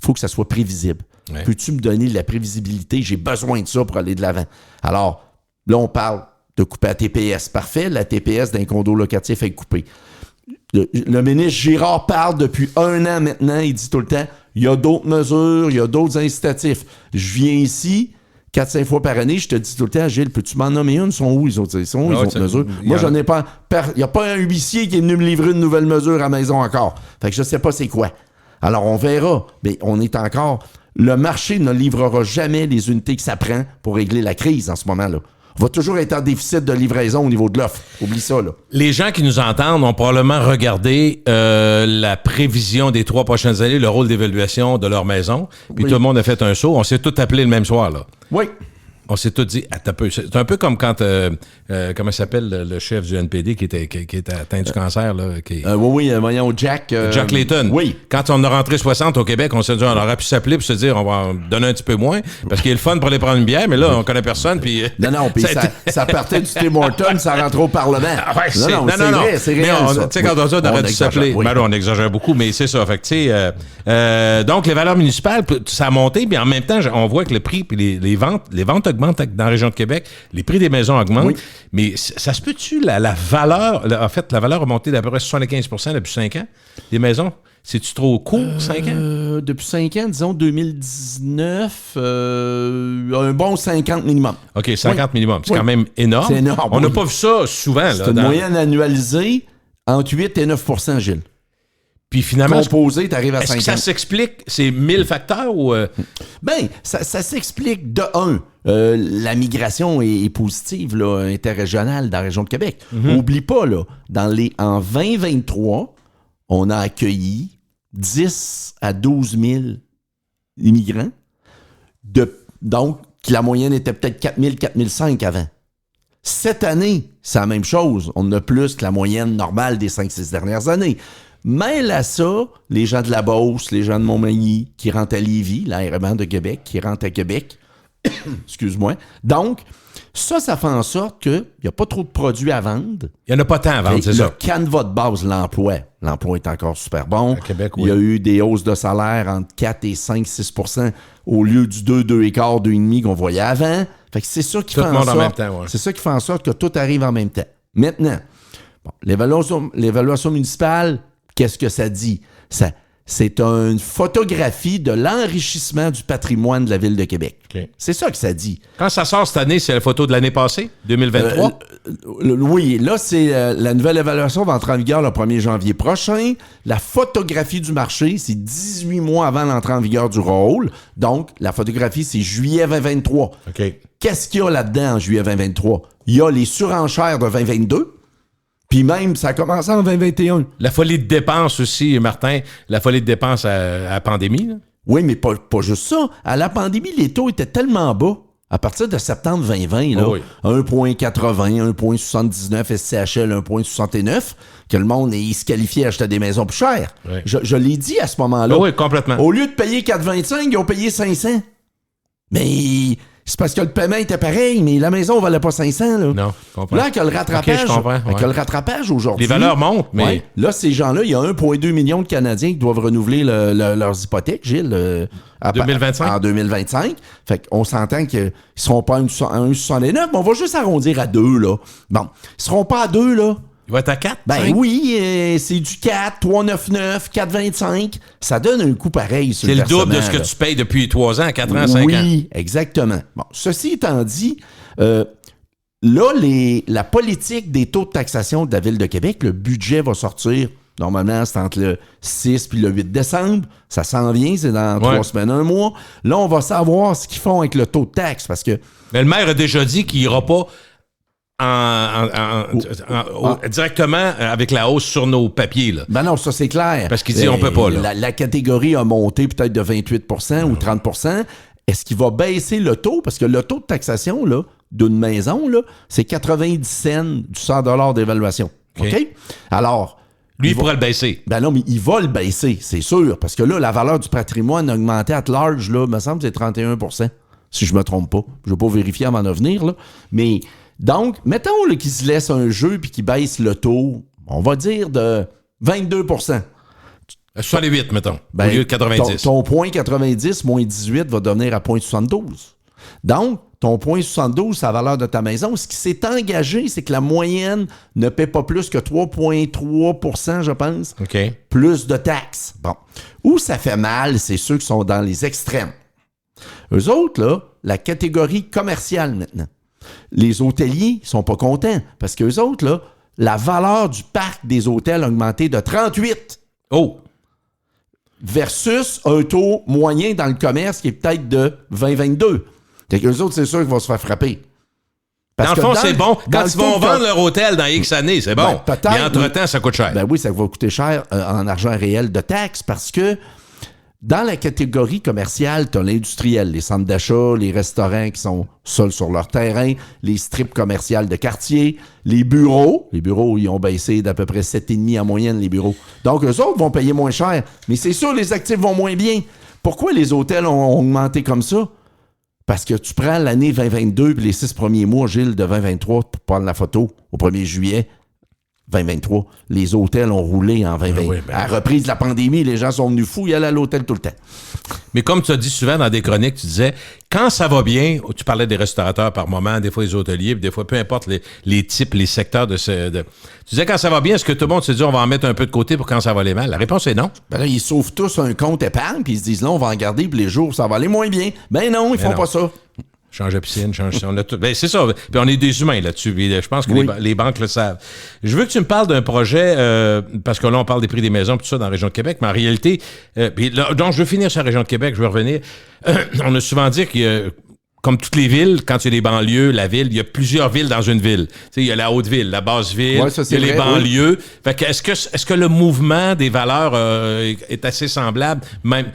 C: faut que ça soit prévisible. Ouais. Peux-tu me donner de la prévisibilité? J'ai besoin de ça pour aller de l'avant. Alors, là, on parle de couper la TPS. Parfait, la TPS d'un condo locatif est coupée. Le ministre Girard parle depuis 1 an maintenant, il dit tout le temps, il y a d'autres mesures, il y a d'autres incitatifs. Je viens ici 4-5 fois par année, je te dis tout le temps, Gilles, peux-tu m'en nommer une? Ils sont où les autres mesures? Moi, j'en ai pas. Il n'y a pas un huissier qui est venu me livrer une nouvelle mesure à la maison encore. Fait que je ne sais pas c'est quoi. Alors, on verra. Mais on est encore. Le marché ne livrera jamais les unités que ça prend pour régler la crise en ce moment-là. On va toujours être en déficit de livraison au niveau de l'offre. Oublie ça, là.
B: Les gens qui nous entendent ont probablement regardé la prévision des 3 prochaines années, le rôle d'évaluation de leur maison. Puis tout le monde a fait un saut. On s'est tous appelés le même soir, là.
C: Oui.
B: On s'est tous dit, attends un peu. C'est un peu comme quand, comment s'appelle le chef du NPD qui était atteint du cancer, là?
C: Voyons, Jack.
B: Jack Layton.
C: Oui.
B: Quand on a rentré 60 au Québec, on s'est dit, on aurait pu s'appeler pour se dire, on va en donner un petit peu moins, parce qu'il est le fun pour aller prendre une bière, mais là, on connaît personne, puis...
C: Non, puis ça partait du Tim Hortons, ça rentrait au Parlement.
B: Non,
C: vrai, c'est réel,
B: tu sais, quand on dit, on aurait dû s'appeler.
C: Oui.
B: Ben là, on exagère beaucoup, mais c'est ça. Fait que, tu sais, donc, les valeurs municipales, ça a monté, puis en même temps, on voit que le prix, puis les ventes augmentent dans la région de Québec, les prix des maisons augmentent, oui. Mais ça se peut-tu, la valeur, en fait, la valeur a monté d'à peu près 75% depuis 5 ans, des maisons? C'est-tu trop court, 5 ans?
C: Depuis 5 ans, disons 2019, un bon 50 minimum.
B: OK, 50 minimum. C'est quand même énorme. C'est énorme. On n'a pas vu ça souvent.
C: C'est une moyenne annualisée entre 8 et 9%, Gilles.
B: Puis finalement,
C: composé, tu arrives à 50.
B: Est-ce que ça s'explique? C'est 1000 facteurs ou...
C: Bien, ça s'explique de un. La migration est positive, là, interrégionale dans la région de Québec. Mm-hmm. Oublie pas, là, en 2023, on a accueilli 10 à 12 000 immigrants. Donc, la moyenne était peut-être 4 000, 4 500 avant. Cette année, c'est la même chose. On a plus que la moyenne normale des 5-6 dernières années. Mêle à ça, les gens de la Beauce, les gens de Montmagny qui rentrent à Lévis, l'ARMN de Québec, qui rentrent à Québec. Excuse-moi. Donc, ça fait en sorte qu'il n'y a pas trop de produits à vendre.
B: Il n'y en a pas tant à vendre, c'est ça.
C: Le canevas de base, l'emploi est encore super bon.
B: À Québec, oui.
C: Il y a eu des hausses de salaire entre 4 et 5, 6% au lieu du 2, 2,25, 2,5 qu'on voyait avant. Fait que c'est ça qui fait en sorte. En même temps, ouais. C'est ça qui fait en sorte que tout arrive en même temps. Maintenant, l'évaluation municipale, qu'est-ce que ça dit? c'est une photographie de l'enrichissement du patrimoine de la Ville de Québec.
B: Okay.
C: C'est ça que ça dit.
B: Quand ça sort cette année, c'est la photo de l'année passée, 2023?
C: Oui, là, c'est la nouvelle évaluation va entrer en vigueur le 1er janvier prochain. La photographie du marché, c'est 18 mois avant l'entrée en vigueur du rôle. Donc, la photographie, c'est juillet 2023.
B: OK.
C: Qu'est-ce qu'il y a là-dedans en juillet 2023? Il y a les surenchères de 2022. Puis même, ça a commencé en 2021.
B: La folie de dépenses aussi, Martin. La folie de dépenses à la pandémie. Là.
C: Oui, mais pas juste ça. À la pandémie, les taux étaient tellement bas. À partir de septembre 2020, là, 1,80, 1,79 SCHL, 1,69, que le monde il se qualifiait à acheter des maisons plus chères.
B: Oui.
C: Je l'ai dit à ce moment-là.
B: Oui, complètement.
C: Au lieu de payer 4,25, ils ont payé 500. Mais... c'est parce que le paiement était pareil, mais la maison ne valait pas 500. Là.
B: Non, je comprends.
C: Là, avec le rattrapage,
B: avec
C: le rattrapage aujourd'hui...
B: les valeurs montent, mais...
C: Ouais, là, ces gens-là, il y a 1,2 million de Canadiens qui doivent renouveler leurs hypothèques, Gilles.
B: En 2025?
C: En 2025. Fait qu'on s'entend qu'ils ne seront pas à 1,69, mais on va juste arrondir à 2, là. Bon, ils ne seront pas à 2, là.
B: Il va être à 4?
C: Ben
B: 5?
C: oui, c'est du 4, 3,99, 4,25. Ça donne un coût pareil sur
B: c'est
C: le
B: le double de
C: versement,
B: ce que
C: là.
B: tu payes depuis 3 ans, 4 ans, 5 ans.
C: Oui, exactement. Bon, ceci étant dit, là, la politique des taux de taxation de la Ville de Québec, le budget va sortir, normalement, c'est entre le 6 puis le 8 décembre. Ça s'en vient, c'est dans 3 semaines, 1 mois. Là, on va savoir ce qu'ils font avec le taux de taxe, parce que...
B: Mais le maire a déjà dit qu'il n'ira pas directement avec la hausse sur nos papiers. Là.
C: Ben non, ça c'est clair.
B: Parce qu'il dit on peut pas. Là.
C: La catégorie a monté peut-être de 28% ou 30%. Est-ce qu'il va baisser le taux? Parce que le taux de taxation là, d'une maison, là, c'est 90 cents du 100 $ d'évaluation. OK? Alors...
B: lui, il pourrait le baisser.
C: Ben non, mais il va le baisser, c'est sûr. Parce que là, la valeur du patrimoine a augmenté à large, là, me semble que c'est 31%. Si je me trompe pas. Je ne vais pas vérifier avant d'en venir, là. Mais... donc, mettons là, qu'il se laisse un jeu puis qu'il baisse le taux, on va dire de 22%.
B: 68, mettons,
C: Ben,
B: au lieu de 90.
C: Ton point 90 moins 18 va devenir à point 72. Donc, ton point 72, c'est la valeur de ta maison. Ce qui s'est engagé, c'est que la moyenne ne paie pas plus que 3,3%, je pense,
B: OK.
C: plus de taxes. Bon. Où ça fait mal, c'est ceux qui sont dans les extrêmes. Eux autres, là, la catégorie commerciale maintenant. Les hôteliers sont pas contents parce qu'eux autres, là, la valeur du parc des hôtels a augmenté de 38.
B: Oh!
C: Versus un taux moyen dans le commerce qui est peut-être de 20-22. Fait qu'eux autres, c'est sûr qu'ils vont se faire frapper.
B: Dans le fond, c'est bon. Quand ils vont vendre leur hôtel dans X années, c'est bon.
C: Ben,
B: mais entre-temps, ça coûte cher.
C: Ben oui, ça va coûter cher en argent réel de taxes parce que dans la catégorie commerciale, tu as l'industriel, les centres d'achat, les restaurants qui sont seuls sur leur terrain, les strips commerciales de quartier, les bureaux. Les bureaux, ils ont baissé d'à peu près 7,5 en moyenne, les bureaux. Donc, eux autres vont payer moins cher. Mais c'est sûr, les actifs vont moins bien. Pourquoi les hôtels ont augmenté comme ça? Parce que tu prends l'année 2022 puis les 6 premiers mois, Gilles, de 2023, pour prendre la photo, au 1er juillet 2023, les hôtels ont roulé en 2020.
B: Oui,
C: à la reprise de la pandémie, les gens sont venus fous, ils allaient à l'hôtel tout le temps.
B: Mais comme tu as dit souvent dans des chroniques, tu disais, quand ça va bien, tu parlais des restaurateurs par moment, des fois les hôteliers, puis des fois, peu importe les types, les secteurs tu disais, quand ça va bien, est-ce que tout le monde se dit, on va en mettre un peu de côté pour quand ça va aller mal? La réponse est non.
C: Ben là, ils sauvent tous un compte épargne, puis ils se disent, là, on va en garder pour les jours où ça va aller moins bien. Ben non, ils font pas ça.
B: Change de piscine, on a tout. Ben, c'est ça. Puis on est des humains là-dessus. Je pense que les banques le savent. Je veux que tu me parles d'un projet, parce que là, on parle des prix des maisons, tout ça, dans la région de Québec, mais en réalité, donc je veux finir sur la région de Québec, je veux revenir. On a souvent dit que, comme toutes les villes, quand il y a des banlieues, la ville, il y a plusieurs villes dans une ville. Tu sais, il y a la Haute-Ville, la Basse-Ville, il y a les banlieues. Fait que est-ce que le mouvement des valeurs est assez semblable, même...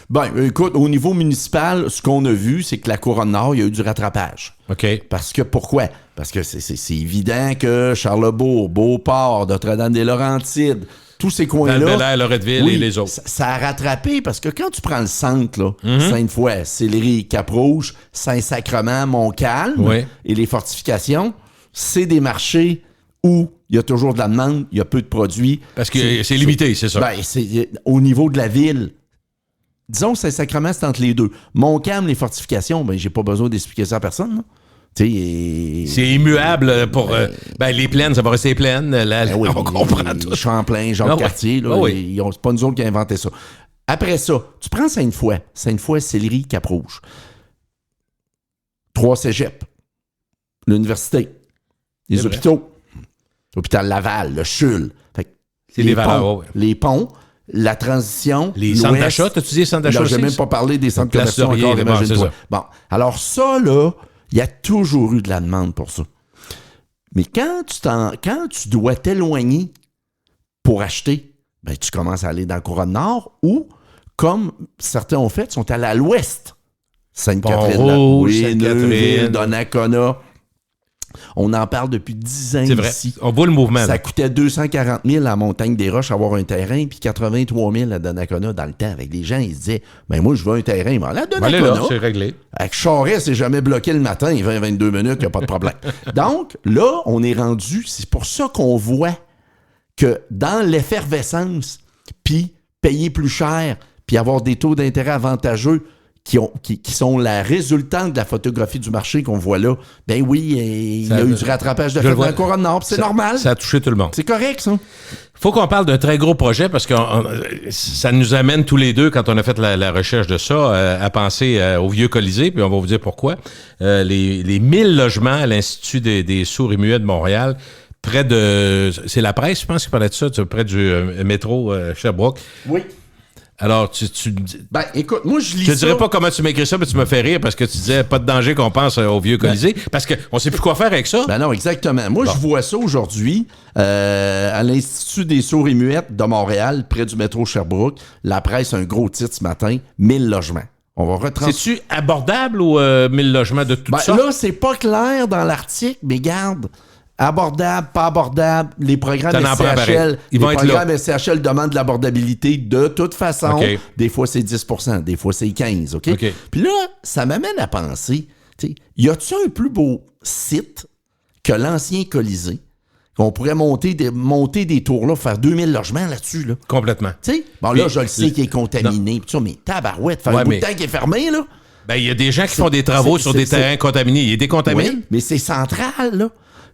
C: Ben, écoute, au niveau municipal, ce qu'on a vu, c'est que la Couronne-Nord, il y a eu du rattrapage.
B: OK.
C: Parce que, pourquoi? Parce que c'est évident que Charlebourg, Beauport, Notre-Dame-des-Laurentides, tous ces coins-là...
B: Val-Bélair, Loretteville et les autres.
C: Ça a rattrapé parce que quand tu prends le centre, là, Sainte-Foy, Sillery, Cap-Rouge, Saint-Sacrement, Montcalm et les fortifications, c'est des marchés où il y a toujours de la demande, il y a peu de produits.
B: Parce que c'est limité, c'est ça.
C: Ben, c'est au niveau de la ville. Disons que Saint-Sacrement, c'est entre les deux. Montcalm, les fortifications, ben, j'ai pas besoin d'expliquer ça à personne.
B: C'est immuable pour... les plaines, ça va rester plaines.
C: Oui,
B: on comprend tout.
C: Champlain, Jean-Cartier, c'est pas nous autres qui avons inventé ça. Après ça, tu prends Sainte-Foy. Sainte-Foy, Sillery, Cap-Rouge. 3 cégeps. L'université. Les hôpitaux. L'hôpital Laval, le CHUL.
B: C'est les valeurs,
C: les ponts, la transition.
B: Les centres d'achat, t'as-tu dit les centres d'achat aussi?
C: J'ai même pas parlé des centres commerciaux encore, imagine-toi. Bon, alors ça, là, il y a toujours eu de la demande pour ça. Mais quand tu dois t'éloigner pour acheter, tu commences à aller dans la Couronne Nord ou, comme certains ont fait, sont allés à l'ouest. Sainte-Catherine, Neuville, Donnacona. On en parle depuis 10 ans ici. C'est vrai.
B: On voit le mouvement.
C: Ça coûtait 240 000 à Montagne-des-Roches avoir un terrain, puis 83 000 à Donnacona dans le temps. Avec des gens, ils se disaient, moi, je veux un terrain. Mais là, Donnacona,
B: là, c'est réglé.
C: Avec Charest, c'est jamais bloqué le matin, 20-22 minutes, il n'y a pas de problème. Donc, là, on est rendu, c'est pour ça qu'on voit que dans l'effervescence, puis payer plus cher, puis avoir des taux d'intérêt avantageux, qui sont la résultante de la photographie du marché qu'on voit là, il y a eu du rattrapage de fait dans la Couronne Nord, c'est normal.
B: Ça a touché tout le monde.
C: C'est correct, ça.
B: Faut qu'on parle d'un très gros projet parce que ça nous amène tous les deux, quand on a fait la recherche de ça, à penser au Vieux Colisée, puis on va vous dire pourquoi. Les 1000 logements à l'Institut des sourds et muets de Montréal, près de... C'est la presse, je pense, qui parlait de ça, près du métro Sherbrooke.
C: Oui.
B: Alors, tu
C: écoute, moi, je lis
B: ça. Je
C: te
B: dirais pas comment tu m'écris ça, mais tu me fais rire parce que tu disais pas de danger qu'on pense au Vieux Colisée. Parce qu'on sait plus quoi faire avec ça.
C: Non, exactement. Moi, je vois ça aujourd'hui à l'Institut des sourds et muettes de Montréal, près du métro Sherbrooke. La presse a un gros titre ce matin, 1000 logements. On va retranscrire.
B: C'est-tu abordable ou 1000 logements de tout ça?
C: Là, c'est pas clair dans l'article, mais garde. Abordable, pas abordable, les programmes SCHL, SCHL demandent de l'abordabilité de toute façon. Okay. Des fois, c'est 10%, des fois, c'est 15%. OK? Puis là, ça m'amène à penser, y a-tu un plus beau site que l'ancien Colisée qu'on pourrait monter des tours là, faire 2000 logements là-dessus? Là?
B: Complètement.
C: Là, je le sais qu'il est contaminé. Mais tabarouette, faire un bout de temps qu'il est fermé, là.
B: Il y a des gens qui font des travaux sur des terrains contaminés. Il est décontaminé.
C: Oui, mais c'est central, là.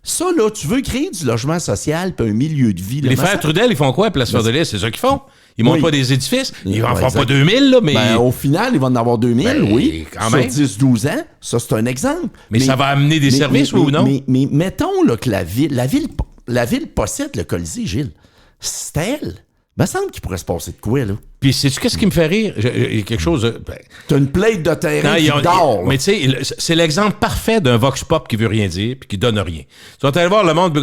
C: Ça, là, tu veux créer du logement social puis un milieu de vie.
B: Les frères Trudel, ils font quoi à Place Fleur-de-Lys? C'est ça qu'ils font. Ils montent pas des édifices. Ils en font pas 2000, là, mais...
C: au final, ils vont en avoir 2000, oui.
B: Quand même.
C: Sur 10-12 ans, ça, c'est un exemple.
B: Mais ça va amener des services, ou non?
C: Mais mettons là, que la ville possède le Colisée, Gilles. C'est elle. Il me semble qu'il pourrait se passer de quoi, là?
B: Puis, sais-tu qu'est-ce qui me fait rire? Il y a quelque chose...
C: T'as une plainte de terrain qui dort.
B: Mais tu sais, c'est l'exemple parfait d'un vox pop qui veut rien dire puis qui donne rien. Tu vas aller voir le monde,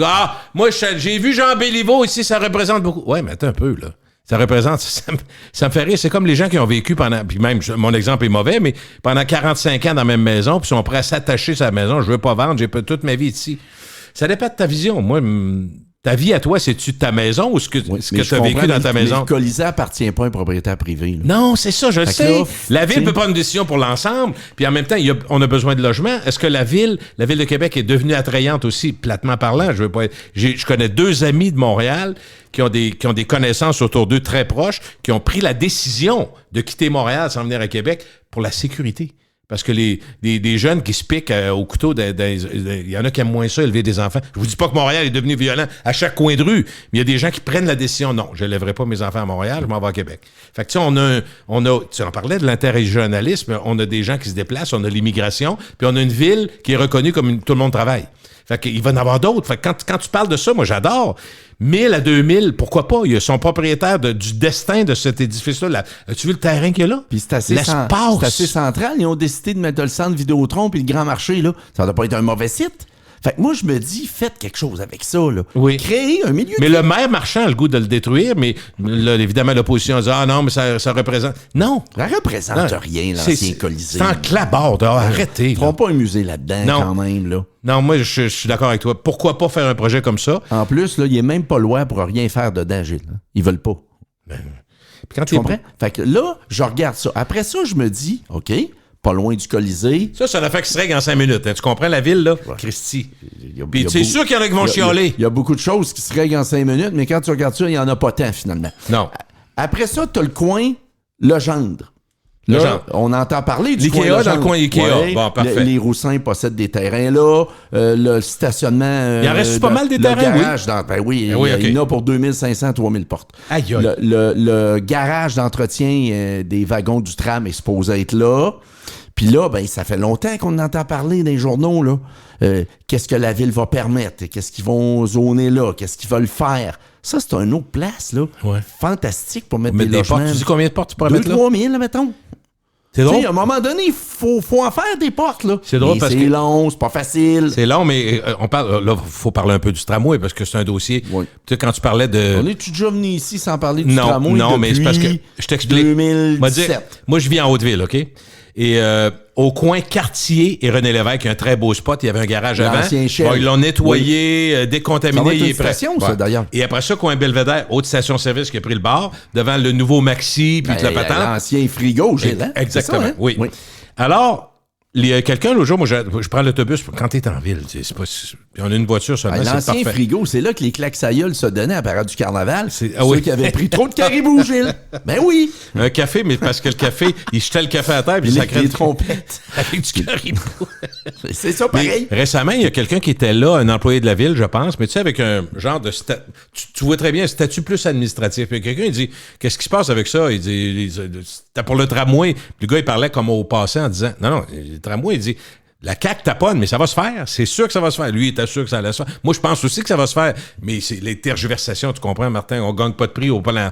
B: moi, j'ai vu Jean Béliveau ici, ça représente beaucoup. Ouais, mais attends un peu, là. Ça représente... Ça me fait rire. C'est comme les gens qui ont vécu pendant... Puis même, mon exemple est mauvais, mais pendant 45 ans dans la même maison, puis sont prêts à s'attacher sur la maison. Je veux pas vendre, j'ai toute ma vie ici. Ça dépend de ta vision. Moi... Ta vie à toi, c'est-tu ta maison ou ce que tu as vécu dans ta maison?
C: Le Colisée appartient pas à un propriétaire privé. Là.
B: Non, c'est ça, je le sais. La ville peut prendre une décision pour l'ensemble, puis en même temps, on a besoin de logements. Est-ce que la ville de Québec est devenue attrayante aussi, platement parlant? Je connais 2 amis de Montréal qui ont des connaissances autour d'eux très proches, qui ont pris la décision de quitter Montréal sans venir à Québec pour la sécurité. Parce que des jeunes qui se piquent au couteau, il y en a qui aiment moins ça, élever des enfants. Je vous dis pas que Montréal est devenu violent à chaque coin de rue, mais il y a des gens qui prennent la décision, non, je n'élèverai pas mes enfants à Montréal, je m'en vais à Québec. Fait que tu sais, on parlait de l'interrégionalisme, on a des gens qui se déplacent, on a l'immigration, puis on a une ville qui est reconnue comme tout le monde travaille. Fait qu'il va y en avoir d'autres. Fait que quand tu parles de ça, moi, j'adore. 1000 à 2000, pourquoi pas? Il y a son propriétaire du destin de cet édifice-là. As-tu vu le terrain qu'il y a là?
C: Puis c'est assez central. Ils ont décidé de mettre le centre Vidéotron puis le Grand Marché, là. Ça doit pas être un mauvais site. Fait que moi, je me dis, faites quelque chose avec ça, là.
B: Oui.
C: Créez un milieu.
B: Mais le maire marchand a le goût de le détruire, mais là, évidemment, l'opposition dit, non, mais ça représente... Non.
C: Ça représente rien, l'ancien Colisée.
B: C'est en clabard. Arrêtez.
C: Ils feront pas un musée là-dedans, quand même, là.
B: Non, moi, je suis d'accord avec toi. Pourquoi pas faire un projet comme ça?
C: En plus, là, il est même pas loi pour rien faire dedans, Gilles. Ils veulent pas. Tu comprends? Fait que là, je regarde ça. Après ça, je me dis, OK... Pas loin du Colisée.
B: Ça a fait qui se règle en 5 minutes. Hein. Tu comprends la ville, là? Ouais. Christy. Puis c'est sûr qu'il y en a qui vont chialer.
C: Il y a beaucoup de choses qui se règlent en 5 minutes, mais quand tu regardes ça, il n'y en a pas tant, finalement.
B: Non.
C: Après ça, tu as le coin Legendre. Là, on entend parler du
B: l'IKEA dans le coin Ikea.
C: Ouais,
B: bon, parfait.
C: Les Roussins possèdent des terrains là. Le stationnement...
B: il en reste pas mal des terrains,
C: garage
B: oui.
C: Il y en a pour 2500, 3000 portes.
B: Aïe, aïe.
C: Le garage d'entretien des wagons du tram est supposé être là. Puis là, ça fait longtemps qu'on entend parler dans les journaux, là. Qu'est-ce que la ville va permettre? Qu'est-ce qu'ils vont zoner là? Qu'est-ce qu'ils veulent faire? Ça, c'est une autre place, là. Ouais. Fantastique pour mettre des logements.
B: Portes. Tu dis combien de portes tu pourrais mettre là?
C: 2 000 3 000, là, mettons.
B: C'est drôle.
C: À un moment donné, il faut en faire des portes, là.
B: C'est drôle parce que...
C: c'est long, c'est pas facile.
B: C'est long, mais on parle... Là, il faut parler un peu du tramway parce que c'est un dossier... Oui. Tu sais, quand tu parlais de...
C: On est-tu déjà venu ici sans parler du tramway
B: Non, mais c'est parce que... Je t'explique.
C: 2017.
B: Moi, je vis en Haute-Ville, OK? Et au coin Cartier et René Lévesque, il y a un très beau spot. Il y avait un garage avant. Ils l'ont nettoyé, décontaminé.
C: Ça va être une station, ça, d'ailleurs.
B: Et après ça, coin Belvédère, haute station-service qui a pris le bar, devant le nouveau Maxi, puis la patente.
C: L'ancien frigo, Gilles, hein?
B: Exactement,
C: ça, hein?
B: Oui. Alors... Il y a quelqu'un, l'autre jour, moi, je prends l'autobus quand t'es en ville. C'est pas, on a une voiture seulement, c'est parfait.
C: L'ancien frigo, c'est là que les claques saïeules se donnaient à la parade du carnaval.
B: Ceux
C: qui avaient pris trop de caribou, Gilles. Ben oui.
B: Un café, mais parce que le café, il jetait le café à terre puis ça crée
C: des trompettes.
B: Avec du caribou.
C: C'est ça, pareil.
B: Mais récemment, il y a quelqu'un qui était là, un employé de la ville, je pense, mais tu sais, avec un genre de... Tu vois très bien un statut plus administratif. Puis quelqu'un, il dit, qu'est-ce qui se passe avec ça? Il dit, c'était pour le tramway. Puis le gars, il parlait comme au passé en disant, non, le tramway, il dit... La CAQ taponne, mais ça va se faire. C'est sûr que ça va se faire. Lui, il était sûr que ça allait se faire. Moi, je pense aussi que ça va se faire. Mais c'est les tergiversations, tu comprends, Martin? On gagne pas de prix au plan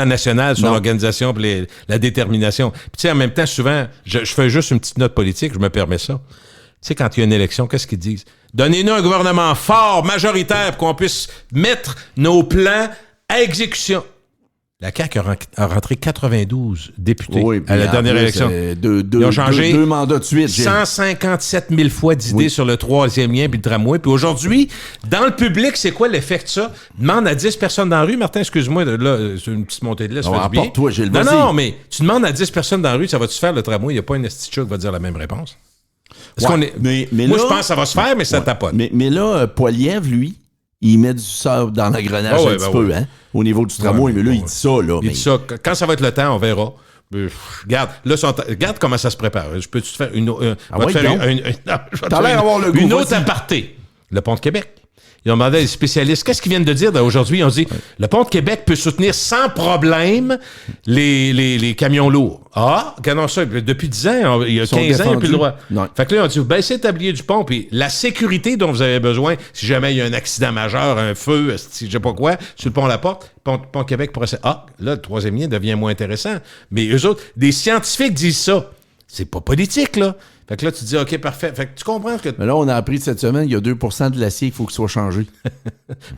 B: national sur l'organisation et la détermination. Puis, tu sais, en même temps, souvent, je fais juste une petite note politique, je me permets ça. Tu sais, quand il y a une élection, qu'est-ce qu'ils disent? Donnez-nous un gouvernement fort, majoritaire, pour qu'on puisse mettre nos plans à exécution. La CAQ a rentré 92 députés à la dernière élection. Ils ont changé
C: deux mandats de suite.
B: 157 000 fois d'idées sur le troisième lien puis le tramway. Puis aujourd'hui, dans le public, c'est quoi l'effet de ça? Demande à 10 personnes dans la rue. Martin, excuse-moi, là, c'est une petite montée de lait, ça fait du bien.
C: Toi, Gilles,
B: non, mais tu demandes à 10 personnes dans la rue, ça va-tu faire le tramway? Il n'y a pas un estichot qui va dire la même réponse. Moi, je pense que ça va se faire, mais ça tapote.
C: Mais là, Poilievre, lui, il met du sable dans l'engrenage un petit peu, hein, au niveau du tramway. Mais là, il dit ça.
B: Il dit ça. Quand ça va être le temps, on verra. Regarde comment ça se prépare. Je peux-tu te faire une autre aparté? Le pont de Québec. Ils ont demandé à des spécialistes, qu'est-ce qu'ils viennent de dire aujourd'hui? Ils ont dit, le pont de Québec peut soutenir sans problème les camions lourds. Ah, regardons ça, depuis 10 ans, il y a 15 ans, il n'y a plus le droit. Non. Fait que là, on dit, vous baissez le tablier du pont, puis la sécurité dont vous avez besoin, si jamais il y a un accident majeur, un feu, je sais pas quoi, sur le pont La Porte, pont Québec pourrait... Ah, là, le troisième lien devient moins intéressant. Mais eux autres, des scientifiques disent ça. C'est pas politique, là. Fait que là, tu dis, OK, parfait. Fait que tu comprends que...
C: Mais là, on a appris cette semaine, il y a 2% de l'acier qu'il faut qu'il soit changé.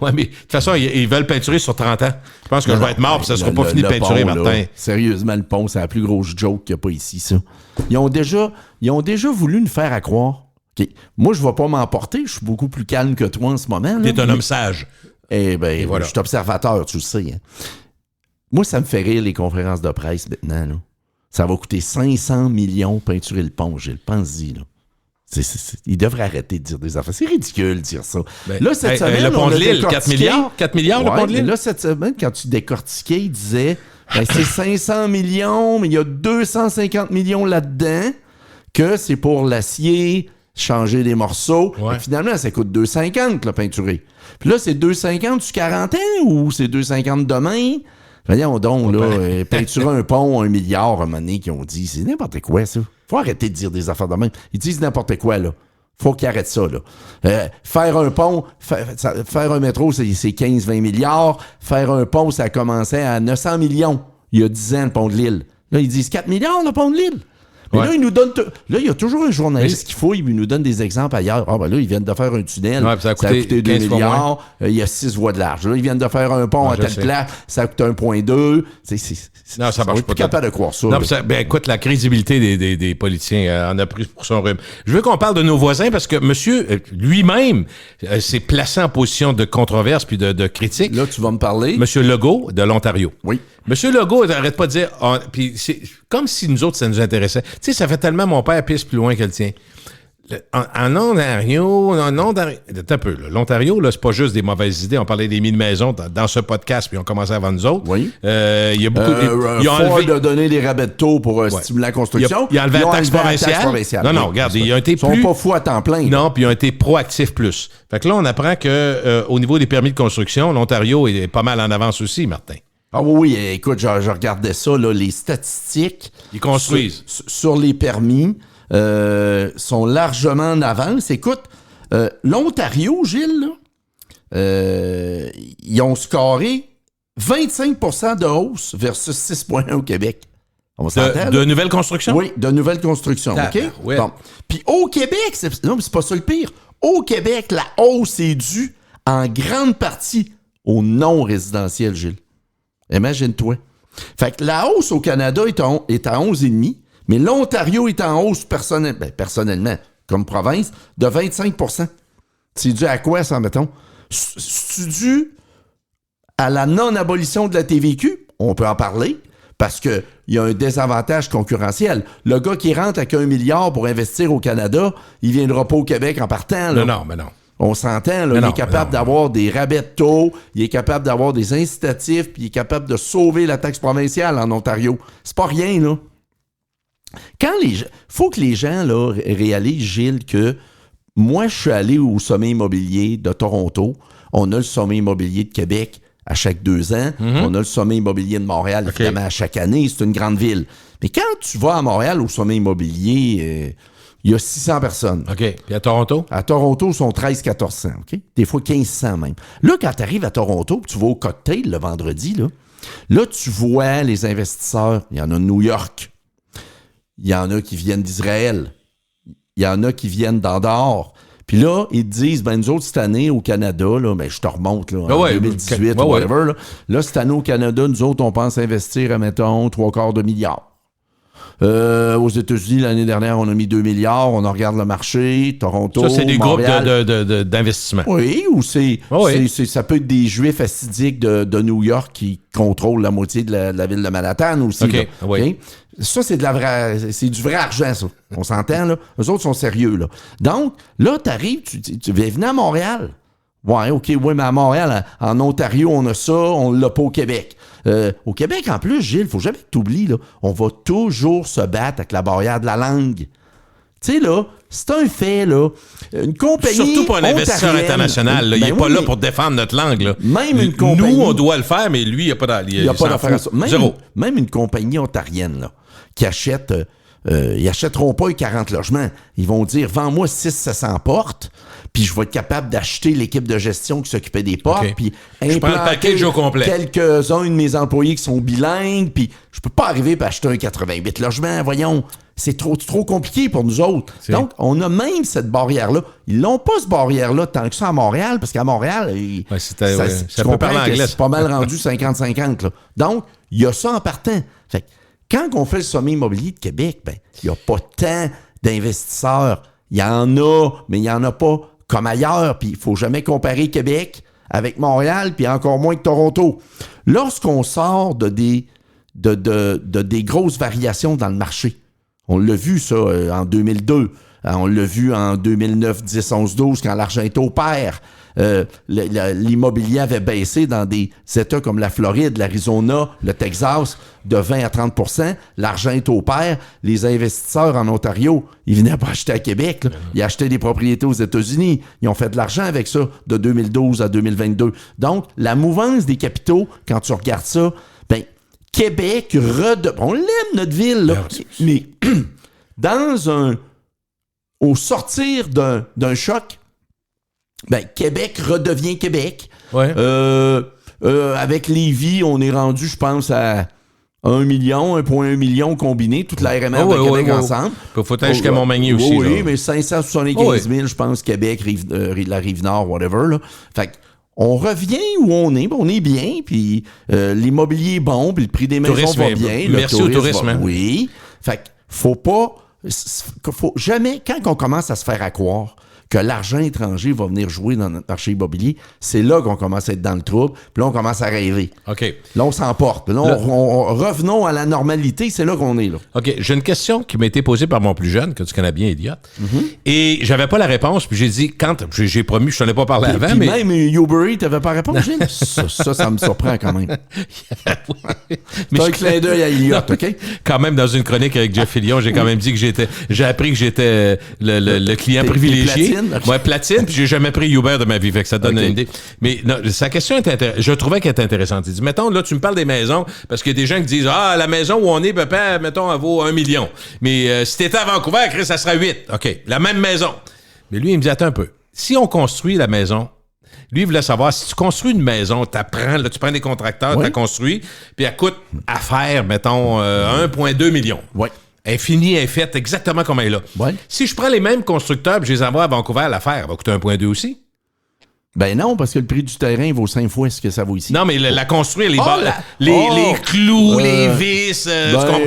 B: Oui, mais de toute façon, ils veulent peinturer sur 30 ans. Je pense que je vais être mort, puis ça ne sera pas fini de peinturer,
C: pont,
B: Martin.
C: Là, sérieusement, le pont, c'est la plus grosse joke qu'il n'y a pas ici, ça. Ils ont déjà voulu nous faire à croire. Okay. Moi, je ne vais pas m'emporter. Je suis beaucoup plus calme que toi en ce moment.
B: Tu es un homme sage.
C: Eh bien, voilà. Je suis observateur, tu le sais. Hein. Moi, ça me fait rire, les conférences de presse maintenant, là. Ça va coûter 500 millions peinturer le pont, Gilles. Pense-y, là. Il devrait arrêter de dire des affaires. C'est ridicule de dire ça.
B: Ben, là, cette semaine, le pont de Lille, 4 milliards? 4 milliards, le pont de Lille?
C: Là, cette semaine, quand tu décortiquais, il disait, c'est 500 millions, mais il y a 250 millions là-dedans, que c'est pour l'acier, changer des morceaux. Ouais. Finalement, ça coûte 2,50, la peinturer. Puis là, c'est 2,50 sur 40 ans ou c'est 2,50 demain? Voyons donc, là, peinturer un pont, 1 milliard, à un moment donné, qui ont dit, c'est n'importe quoi, ça. Faut arrêter de dire des affaires de même. Ils disent n'importe quoi, là. Faut qu'ils arrêtent ça, là. Faire un pont, faire un métro, c'est 15-20 milliards. Faire un pont, ça a commencé à 900 millions, il y a 10 ans, le pont de Lille. Là, ils disent 4 milliards, le pont de Lille. Mais là, ils nous donnent... Là, il y a toujours un journaliste qui fouille, il nous donne des exemples ailleurs. Ah, ben là, ils viennent de faire un tunnel. Ouais, ça a coûté 2 milliards. Il y a 6 voies de large. Là, ils viennent de faire un pont à telle place. Ça a coûté 1,2.
B: Non, ça marche pas.
C: On est capable de croire ça.
B: Non, écoute, la crédibilité des politiciens en a pris pour son rhume. Je veux qu'on parle de nos voisins parce que monsieur lui-même s'est placé en position de controverse puis de critique.
C: Là, tu vas me parler.
B: Monsieur Legault de l'Ontario.
C: Oui.
B: Monsieur Legault n'arrête pas de dire... puis c'est comme si nous autres, ça nous intéressait. Tu sais, ça fait tellement mon père pisse plus loin que le tien. En Ontario, attends un peu, là. L'Ontario, là, c'est pas juste des mauvaises idées. On parlait des mines maisons dans ce podcast, puis on commençait avant nous autres.
C: Oui.
B: Il y a beaucoup
C: Ford a donné des rabais de taux pour stimuler la construction.
B: Il a enlevé la taxe provinciale. Non, regarde, ils ont été plus...
C: Ils sont pas fous à temps plein.
B: Non, puis ils ont été proactifs plus. Fait que là, on apprend que au niveau des permis de construction, l'Ontario est pas mal en avance aussi, Martin.
C: Ah oui, écoute, je regardais ça, là, les statistiques...
B: Ils construisent.
C: Sur les permis... sont largement en avance. Écoute, l'Ontario, Gilles, là, ils ont scoré 25% de hausse versus 6,1 au Québec. On s'entend,
B: de nouvelles constructions?
C: Oui, de nouvelles constructions. OK?
B: Ouais.
C: Bon. Puis au Québec, non, mais c'est pas ça le pire. Au Québec, la hausse est due en grande partie au non-résidentiel, Gilles. Imagine-toi. Fait que la hausse au Canada est à 11,5%. Mais l'Ontario est en hausse personnellement, comme province, de 25%. C'est dû à quoi, ça, mettons? C'est dû à la non-abolition de la TVQ? On peut en parler, parce qu'il y a un désavantage concurrentiel. Le gars qui rentre avec 1 milliard pour investir au Canada, il ne viendra pas au Québec en partant. Là.
B: Non.
C: On s'entend, là, il est capable d'avoir des rabais de taux, il est capable d'avoir des incitatifs, puis il est capable de sauver la taxe provinciale en Ontario. C'est pas rien, là. Faut que les gens là, réalisent, Gilles, que moi, je suis allé au sommet immobilier de Toronto. On a le sommet immobilier de Québec à chaque 2 ans. On a le sommet immobilier de Montréal, évidemment, à chaque année. C'est une grande ville. Mais quand tu vas à Montréal au sommet immobilier, il y a 600 personnes.
B: OK. Puis à Toronto? À
C: Toronto, ils sont 1300-1400. OK? Des fois, 1500 même. Là, quand tu arrives à Toronto, tu vas au cocktail le vendredi, là, tu vois les investisseurs. Il y en a de New York. Il y en a qui viennent d'Israël. Il y en a qui viennent d'Andorre. Puis là, ils te disent, nous autres, cette année, au Canada, là, je te remonte, là, en 2018 ou whatever, là, cette année, au Canada, nous autres, on pense investir, mettons, 3/4 milliard. Aux États-Unis, l'année dernière, on a mis 2 milliards. On en regarde le marché, Toronto,
B: ça, c'est des
C: Montréal.
B: groupes d'investissement.
C: Oui, ou ça peut être des Juifs assidiques de New York qui contrôlent la moitié de la ville de Manhattan aussi.
B: OK,
C: okay? Ça, c'est du vrai argent, ça. On s'entend, là. Eux autres sont sérieux, là. Donc, là, t'arrives, tu vas venir à Montréal. Ouais, OK, oui, mais à Montréal, en Ontario, on a ça, on l'a pas au Québec. Au Québec, en plus, Gilles, faut jamais que tu oublies, là, on va toujours se battre avec la barrière de la langue. Tu sais, là, c'est un fait, là. Une compagnie.
B: Surtout pour un investisseur international, là. Il n'est pas là pour défendre notre langue, là.
C: Même une compagnie.
B: Nous, on doit le faire, mais lui, il n'y a pas
C: d'affaire à ça. Même une compagnie ontarienne, là, qui achète. Ils n'achèteront pas les 40 logements. Ils vont dire, vends-moi 600-700 portes, puis je vais être capable d'acheter l'équipe de gestion qui s'occupait des portes, puis implanter quelques-uns de mes employés qui sont bilingues, puis je peux pas arriver et acheter un 88 logements, voyons. C'est trop compliqué pour nous autres. Donc, on a même cette barrière-là. Ils n'ont pas cette barrière-là tant que ça à Montréal, parce qu'à Montréal, ça peut parler anglais. C'est pas mal rendu 50-50. Là. Donc, il y a ça en partant. Fait que, quand on fait le sommet immobilier de Québec, il n'y a pas tant d'investisseurs. Il y en a, mais il n'y en a pas comme ailleurs. Puis il ne faut jamais comparer Québec avec Montréal, puis encore moins que Toronto. Lorsqu'on sort de des grosses variations dans le marché, on l'a vu ça en 2002, on l'a vu en 2009, 10, 11, 12, quand l'Argento perd. L'immobilier avait baissé dans des États comme la Floride, l'Arizona, le Texas, de 20 à 30%. L'Argento perd. Les investisseurs en Ontario, ils venaient pas acheter à Québec. Là. Ils achetaient des propriétés aux États-Unis. Ils ont fait de l'argent avec ça de 2012 à 2022. Donc, la mouvance des capitaux, quand tu regardes ça, Québec, on l'aime, notre ville, là, mais au sortir d'un choc, Québec redevient Québec.
B: Ouais.
C: Avec Lévis, on est rendu, je pense, à 1 million, 1,1 million combinés, toute la RMR de Québec ensemble.
B: Il faut aller jusqu'à Montmagny aussi.
C: Oui, là. Mais 575 000, je pense, Québec, la Rive-Nord, whatever. Là. Fait on revient où on est bien, puis l'immobilier est bon, puis le prix des maisons va bien.
B: Merci au tourisme.
C: Oui. Fait faut jamais, quand on commence à se faire accroire que l'argent étranger va venir jouer dans notre marché immobilier, c'est là qu'on commence à être dans le trouble, puis là, on commence à rêver.
B: OK.
C: Là, on s'emporte. Là, revenons à la normalité, c'est là qu'on est, là.
B: OK. J'ai une question qui m'a été posée par mon plus jeune, que tu connais bien, Elliot. Et j'avais pas la réponse, puis j'ai dit, j'ai promis, je t'en ai pas parlé avant,
C: puis
B: mais...
C: même Uber Eats, t'avais pas répondu, Gilles? ça me surprend quand même. T'as un clin d'œil à Elliot, OK?
B: Quand même, dans une chronique avec Jeff Fillion, j'ai quand même dit que j'ai appris que j'étais le client privilégié. Platine, puis j'ai jamais pris Uber de ma vie, fait que ça donne une idée. Mais non, sa question est intéressante. Je trouvais qu'elle était intéressante. Il dit, mettons, là, tu me parles des maisons, parce qu'il y a des gens qui disent, la maison où on est, papa, mettons, elle vaut 1 million. Mais si t'étais à Vancouver, Chris, ça serait 8. OK, la même maison. Mais lui, il me dit, attends un peu. Si on construit la maison, lui, il voulait savoir, si tu construis une maison, tu prends des contracteurs, tu as construit, puis elle coûte à faire, mettons, 1,2 million.
C: Oui.
B: Elle est finie, elle est faite exactement comme elle est là.
C: Ouais.
B: Si je prends les mêmes constructeurs et je les envoie à Vancouver, l'affaire elle va coûter 1,2 aussi?
C: Ben non, parce que le prix du terrain vaut 5 fois ce que ça vaut ici.
B: Non, mais la construire, les clous, les vis,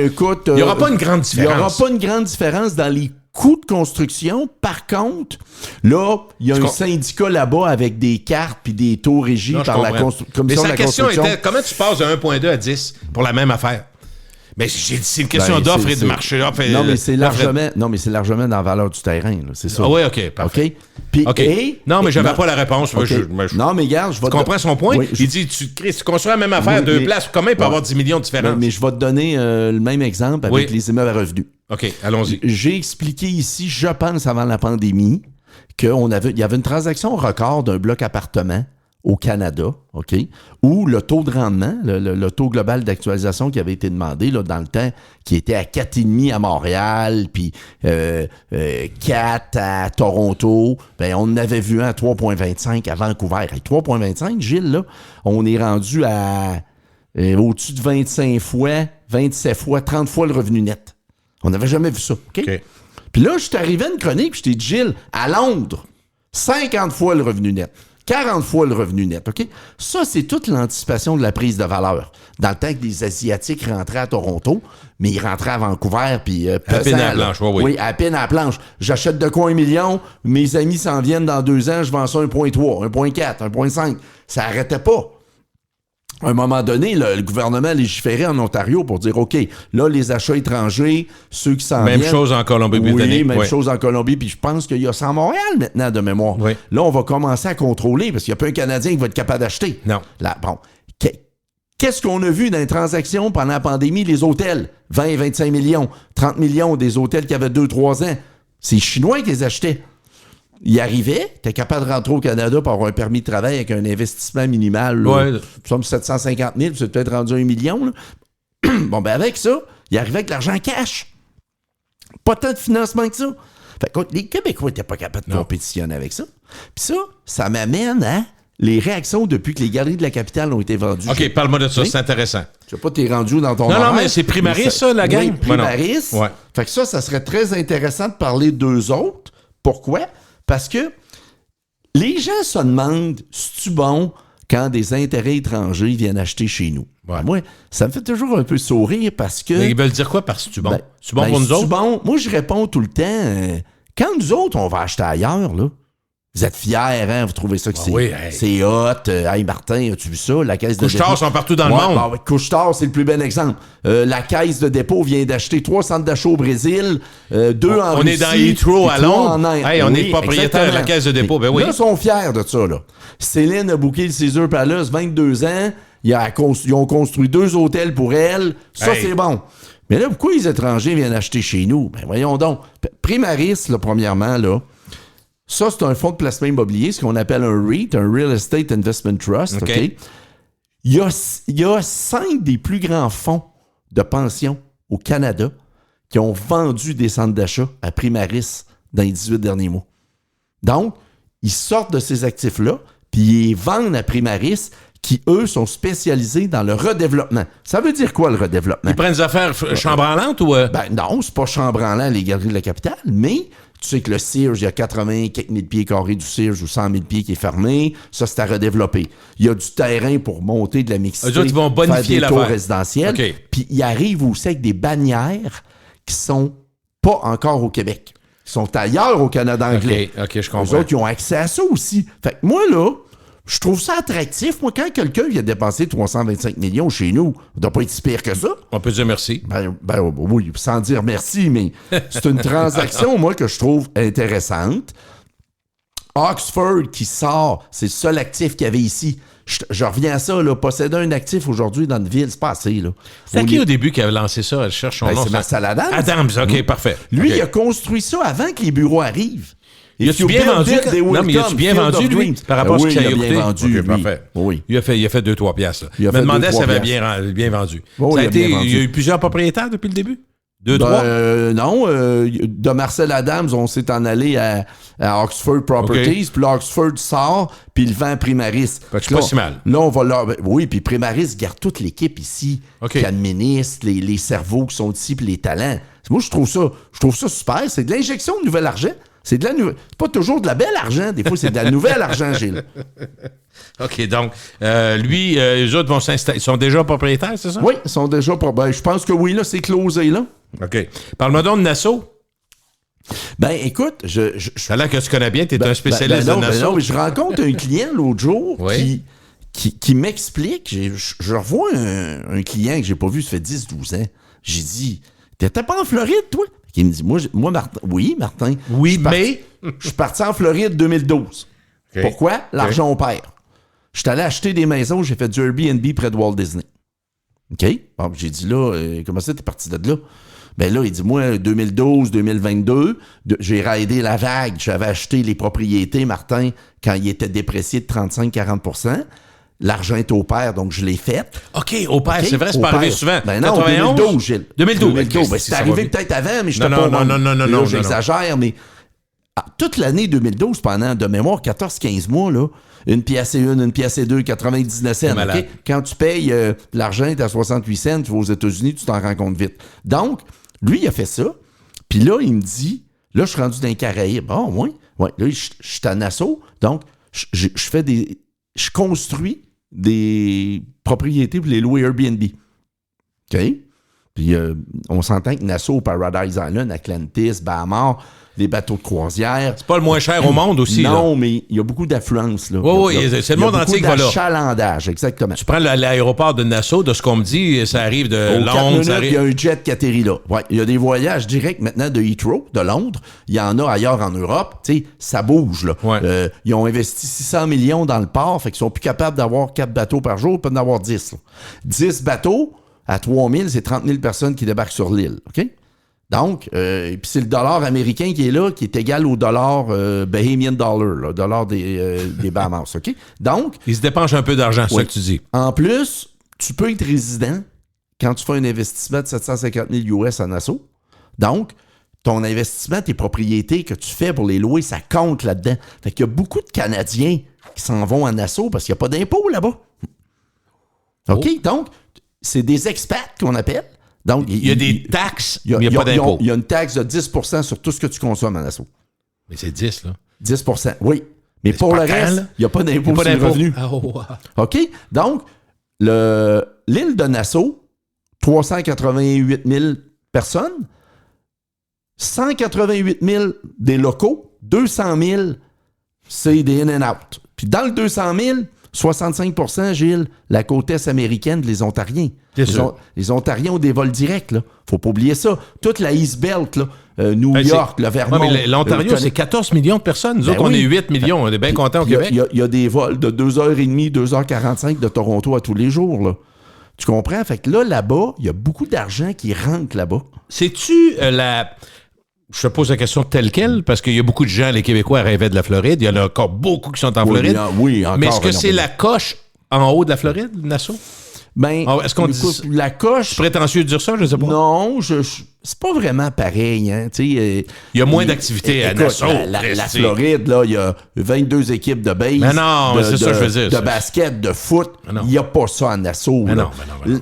C: écoute,
B: il n'y aura pas une grande différence.
C: Il n'y aura pas une grande différence dans les coûts de construction. Par contre, là, il y a un syndicat là-bas avec des cartes puis des taux régis par la commission de la construction. Mais sa question était,
B: comment tu passes de 1,2 à 10 pour la même affaire? Mais c'est une question d'offre et de marché.
C: Non, mais c'est largement dans la valeur du terrain, là, c'est ça.
B: Ah oui, OK, parfait.
C: Puis,
B: non, mais j'avais pas la réponse.
C: Okay. Non, mais regarde, je vais
B: Tu comprends son point?
C: Oui,
B: il dit, tu construis la même affaire, deux places. Comment il peut avoir 10 millions de différences?
C: Mais je vais te donner le même exemple avec les immeubles à revenus.
B: OK, allons-y.
C: J'ai expliqué ici, je pense, avant la pandémie, qu'il y avait une transaction record d'un bloc appartement au Canada, OK, où le taux de rendement, le taux global d'actualisation qui avait été demandé là, dans le temps, qui était à 4,5 à Montréal, puis 4 à Toronto, ben on avait vu un à 3,25 à Vancouver. Et 3,25, Gilles, là, on est rendu à au-dessus de 25 fois, 27 fois, 30 fois le revenu net. On n'avait jamais vu ça, OK? Puis là, je suis arrivé à une chronique, puis je t'ai dit, Gilles, à Londres, 50 fois le revenu net. 40 fois le revenu net, OK? Ça, c'est toute l'anticipation de la prise de valeur. Dans le temps que les Asiatiques rentraient à Toronto, mais ils rentraient à Vancouver, puis...
B: à peine à la planche, oui.
C: Oui, à peine à la planche. J'achète de quoi 1 million, mes amis s'en viennent dans 2 ans, je vends ça 1,3, 1,4, 1,5. Ça n'arrêtait pas. À un moment donné, le gouvernement légiférait en Ontario pour dire, OK, là, les achats étrangers, ceux qui s'en viennent...
B: Même chose en Colombie-Britannique.
C: Oui, même chose en Colombie. Puis je pense qu'il y a ça à Montréal maintenant, de mémoire.
B: Oui.
C: Là, on va commencer à contrôler parce qu'il n'y a pas un Canadien qui va être capable d'acheter.
B: Non.
C: Là, bon. Qu'est-ce qu'on a vu dans les transactions pendant la pandémie? Les hôtels, 20 et 25 millions, 30 millions des hôtels qui avaient 2-3 ans. C'est les Chinois qui les achetaient. Il arrivait, tu es capable de rentrer au Canada pour avoir un permis de travail avec un investissement minimal. Là, somme 750 000, c'est peut-être rendu 1 million. Là. Bon, ben avec ça, il arrivait avec l'argent cash. Pas tant de financement que ça. Fait que les Québécois n'étaient pas capables de compétitionner avec ça. Puis ça m'amène à les réactions depuis que les galeries de la capitale ont été vendues.
B: OK, parle-moi de ça, c'est intéressant.
C: Je sais pas, t'es rendu dans ton
B: Non, mais c'est Primaris, ça, la gang?
C: Oui, Primaris. Ouais. Fait que ça serait très intéressant de parler d'eux autres. Pourquoi? Parce que les gens se demandent, c'est-tu bon quand des intérêts étrangers viennent acheter chez nous? Ouais. Moi, ça me fait toujours un peu sourire parce que...
B: Mais ils veulent dire quoi par c'est-tu bon? C'est bon pour nous autres?
C: Bon? Moi, je réponds tout le temps, quand nous autres, on va acheter ailleurs, là, vous êtes fiers, hein? Vous trouvez ça que c'est hot. Hey, Martin, as-tu vu ça? La caisse de dépôt.
B: Couche-tard sont partout dans le monde.
C: Couche-tard, c'est le plus bel exemple. La caisse de dépôt vient d'acheter 3 centres d'achat au Brésil, 2 en Russie.
B: On est dans Heathrow à Londres. Hey, on est propriétaire de la caisse de dépôt. Ben oui.
C: Là, ils sont fiers de ça, là. Céline a booké le Caesar Palace, 22 ans. Ils ont construit 2 hôtels pour elle. Ça, c'est bon. Mais là, pourquoi les étrangers viennent acheter chez nous? Ben voyons donc. Primaris, là, premièrement, là, ça, c'est un fonds de placement immobilier, ce qu'on appelle un REIT, un Real Estate Investment Trust. Okay. Il y a 5 des plus grands fonds de pension au Canada qui ont vendu des centres d'achat à Primaris dans les 18 derniers mois. Donc, ils sortent de ces actifs-là, puis ils vendent à Primaris qui, eux, sont spécialisés dans le redéveloppement. Ça veut dire quoi, le redéveloppement?
B: Ils prennent des affaires chambranlantes ou...
C: Ben non, c'est pas chambranlant, les galeries de la capitale, mais... Tu sais que le Sears, il y a 80 quelques mille pieds carrés du Sears ou 100 000 pieds qui est fermé. Ça, c'est à redévelopper. Il y a du terrain pour monter de la mixité.
B: Eux autres, ils vont bonifier
C: faire des tours résidentiels. Okay. Puis, ils arrivent aussi avec des bannières qui sont pas encore au Québec. qui sont ailleurs au Canada anglais.
B: OK, je comprends.
C: Les autres, ils ont accès à ça aussi. Fait que moi, là, je trouve ça attractif. Moi, quand quelqu'un vient dépenser 325 millions chez nous, on doit pas être si pire que ça.
B: On peut dire merci.
C: Ben oui, sans dire merci, mais c'est une transaction, moi, que je trouve intéressante. Oxford qui sort, c'est le seul actif qu'il y avait ici. Je reviens à ça, là, posséder un actif aujourd'hui dans une ville, c'est pas assez. Là.
B: C'est qui au début qui avait lancé ça? Elle cherche son nom.
C: C'est Marcel Adams.
B: Adams, OK, parfait.
C: Lui,
B: okay.
C: Il a construit ça avant que les bureaux arrivent.
B: Il a-tu bien vendu? Non, mais il a-tu bien vendu, lui, par rapport à ce qu'il a coûté?
C: Bien vendu,
B: okay, parfait.
C: Oui.
B: Il a fait 2-3 piastres. Je me demandais si ça avait bien vendu.
C: Oui,
B: il y a eu plusieurs propriétaires depuis le début? 2-3?
C: Non. De Marcel Adams, on s'est en allé à Oxford Properties. Okay. Puis là, Oxford sort, puis il vend à Primaris.
B: C'est pas si mal.
C: Là, on va là. Oui, puis Primaris garde toute l'équipe ici qui administre les cerveaux qui sont ici, puis les talents. Moi, je trouve ça super. C'est de l'injection de nouvel argent. C'est pas toujours de la belle argent. Des fois, c'est de la nouvelle argent, Gilles.
B: OK, donc, lui, les autres vont s'installer. Ils sont déjà propriétaires, c'est ça?
C: Oui, ils sont déjà propriétaires. Je pense que oui, là, c'est closé, là.
B: OK. Parle-moi donc de Nassau.
C: Ben, écoute,
B: Ça a l'air que tu connais bien, tu es un spécialiste de Nassau.
C: Non, mais je rencontre un client l'autre jour qui m'explique. Je revois un client que j'ai pas vu, ça fait 10-12 ans. J'ai dit, t'étais pas en Floride, toi? Il me dit, moi Martin. Oui, Martin.
B: Oui, mais.
C: Je suis parti en Floride 2012. Okay. Pourquoi? L'argent au père. Je suis allé acheter des maisons, j'ai fait du Airbnb près de Walt Disney. OK? Bon, j'ai dit là, comment ça, t'es parti de là? Ben là, il dit, moi, 2012, 2022, j'ai raidé la vague. J'avais acheté les propriétés, Martin, quand il était déprécié de 35-40%. L'argent est au père, donc je l'ai fait.
B: OK, au père, c'est vrai, c'est pas arrivé souvent.
C: Ben non, 2012, Gilles.
B: 2012.
C: Ben, c'est arrivé peut-être avant, mais je te
B: Non,
C: j'exagère, mais toute l'année 2012, pendant de mémoire 14-15 mois, là, une pièce et une pièce et deux, 99 cents. Okay? Quand tu payes l'argent, t'es à 68 cents, tu vas aux États-Unis, tu t'en rends compte vite. Donc, lui, il a fait ça. Puis là, il me dit, là, je suis rendu dans les Caraïbes. Ah, oui. Là, je suis à Nassau. Donc, je je construis des propriétés pour les louer Airbnb. OK? Puis on s'entend que Nassau, Paradise Island, Atlantis, Bahamas, les bateaux de croisière.
B: C'est pas le moins cher au monde aussi.
C: Non,
B: là.
C: Mais il y a beaucoup d'affluence.
B: Oui, c'est le monde entier qui va là.
C: D'achalandage, exactement.
B: Tu prends l'aéroport de Nassau, de ce qu'on me dit, ça arrive de Londres.
C: Il y a un jet qui atterrit là. Ouais, il y a des voyages directs maintenant de Heathrow, de Londres. Il y en a ailleurs en Europe. Tu sais, ça bouge. Là.
B: Ouais.
C: Ils ont investi 600 millions dans le port, fait qu'ils sont plus capables d'avoir 4 bateaux par jour, ils peuvent en avoir 10. Là. 10 bateaux, à 3 000, c'est 30 000 personnes qui débarquent sur l'île. OK? Donc, puis c'est le dollar américain qui est là, qui est égal au dollar Bahamian dollar, le dollar des Bahamas, OK? Donc...
B: Ils se dépensent un peu d'argent, c'est ça que tu dis.
C: En plus, tu peux être résident quand tu fais un investissement de 750 000 US à Nassau. Donc, ton investissement, tes propriétés que tu fais pour les louer, ça compte là-dedans. Fait qu'il y a beaucoup de Canadiens qui s'en vont à Nassau parce qu'il n'y a pas d'impôt là-bas. OK? Donc, c'est des expats qu'on appelle. Donc,
B: il y a des taxes, mais il n'y a pas d'impôt.
C: Il y a une taxe de 10% sur tout ce que tu consommes à Nassau.
B: Mais c'est 10, là.
C: 10%, oui. Mais pour le reste, il n'y a pas d'impôt sur les revenus.
B: Oh, wow.
C: OK? Donc, l'île de Nassau, 388 000 personnes, 188 000 des locaux, 200 000, c'est des in and out. Puis dans le 200 000, 65%, Gilles, la côte est américaine, les Ontariens. Les Ontariens ont des vols directs, là. Faut pas oublier ça. Toute la East Belt, là, New York, le Vermont.
B: Ouais, mais l'Ontario, c'est 14 millions de personnes. Nous autres, on est 8 millions. On est bien contents au Québec.
C: Il y a des vols de 2h30, 2h45 de Toronto à tous les jours, là. Tu comprends? Fait que là-bas, il y a beaucoup d'argent qui rentre là-bas.
B: C'est-tu Je te pose la question telle quelle, parce qu'il y a beaucoup de gens, les Québécois rêvaient de la Floride. Il y en a encore beaucoup qui sont en Floride.
C: Oui, encore.
B: Mais est-ce que c'est la coche en haut de la Floride, Nassau?
C: Ben,
B: est-ce qu'on dit
C: la coche...
B: C'est prétentieux de dire ça, je ne sais pas.
C: Non, c'est pas vraiment pareil. Hein,
B: il y a moins d'activités à Nassau.
C: La Floride, là, il y a 22 équipes de base.
B: Mais non, mais c'est ça que je veux dire.
C: De basket, de foot. Il n'y a pas ça à Nassau.
B: Mais non.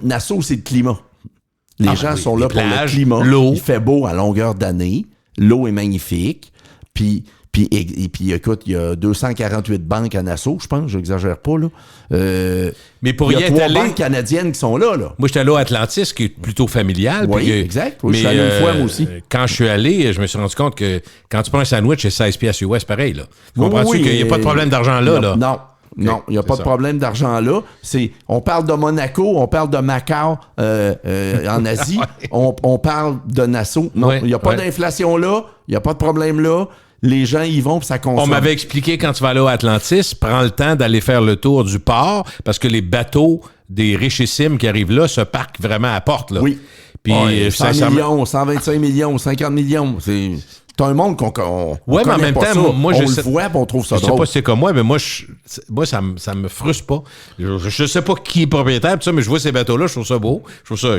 C: Nassau, c'est le climat. Les gens sont là
B: plages,
C: pour le climat.
B: L'eau.
C: Il fait beau à longueur d'année. L'eau est magnifique. Puis Puis, puis écoute, il y a 248 banques à Nassau, je pense, j'exagère pas, là.
B: Mais pour y être allé...
C: Il y a 3 banques canadiennes qui sont là.
B: Moi, j'étais allé au Atlantis, qui est plutôt familial.
C: Oui, exact. Oui, je suis allé une fois, moi aussi.
B: Quand je suis allé, je me suis rendu compte que quand tu prends un sandwich, c'est 16 piastres US, pareil, là. Comprends-tu qu'il n'y a pas de problème d'argent là, là?
C: Non. Non, il n'y a pas de problème d'argent là. On parle de Monaco, on parle de Macao en Asie, on parle de Nassau. Non, il n'y a pas d'inflation là, il n'y a pas de problème là. Les gens y vont puis ça consomme.
B: On m'avait expliqué quand tu vas aller au Atlantis, prends le temps d'aller faire le tour du port parce que les bateaux des richissimes qui arrivent là se parquent vraiment à porte. Là.
C: Oui.
B: Puis,
C: 100 millions, 125 millions, 50 millions, c'est un monde qu'on
B: mais en même temps, moi,
C: on le voit et on trouve ça drôle.
B: Je sais pas si c'est comme moi, mais moi ça me frustre pas. Je sais pas qui est propriétaire, ça, mais je vois ces bateaux-là, je trouve ça beau. Je trouve ça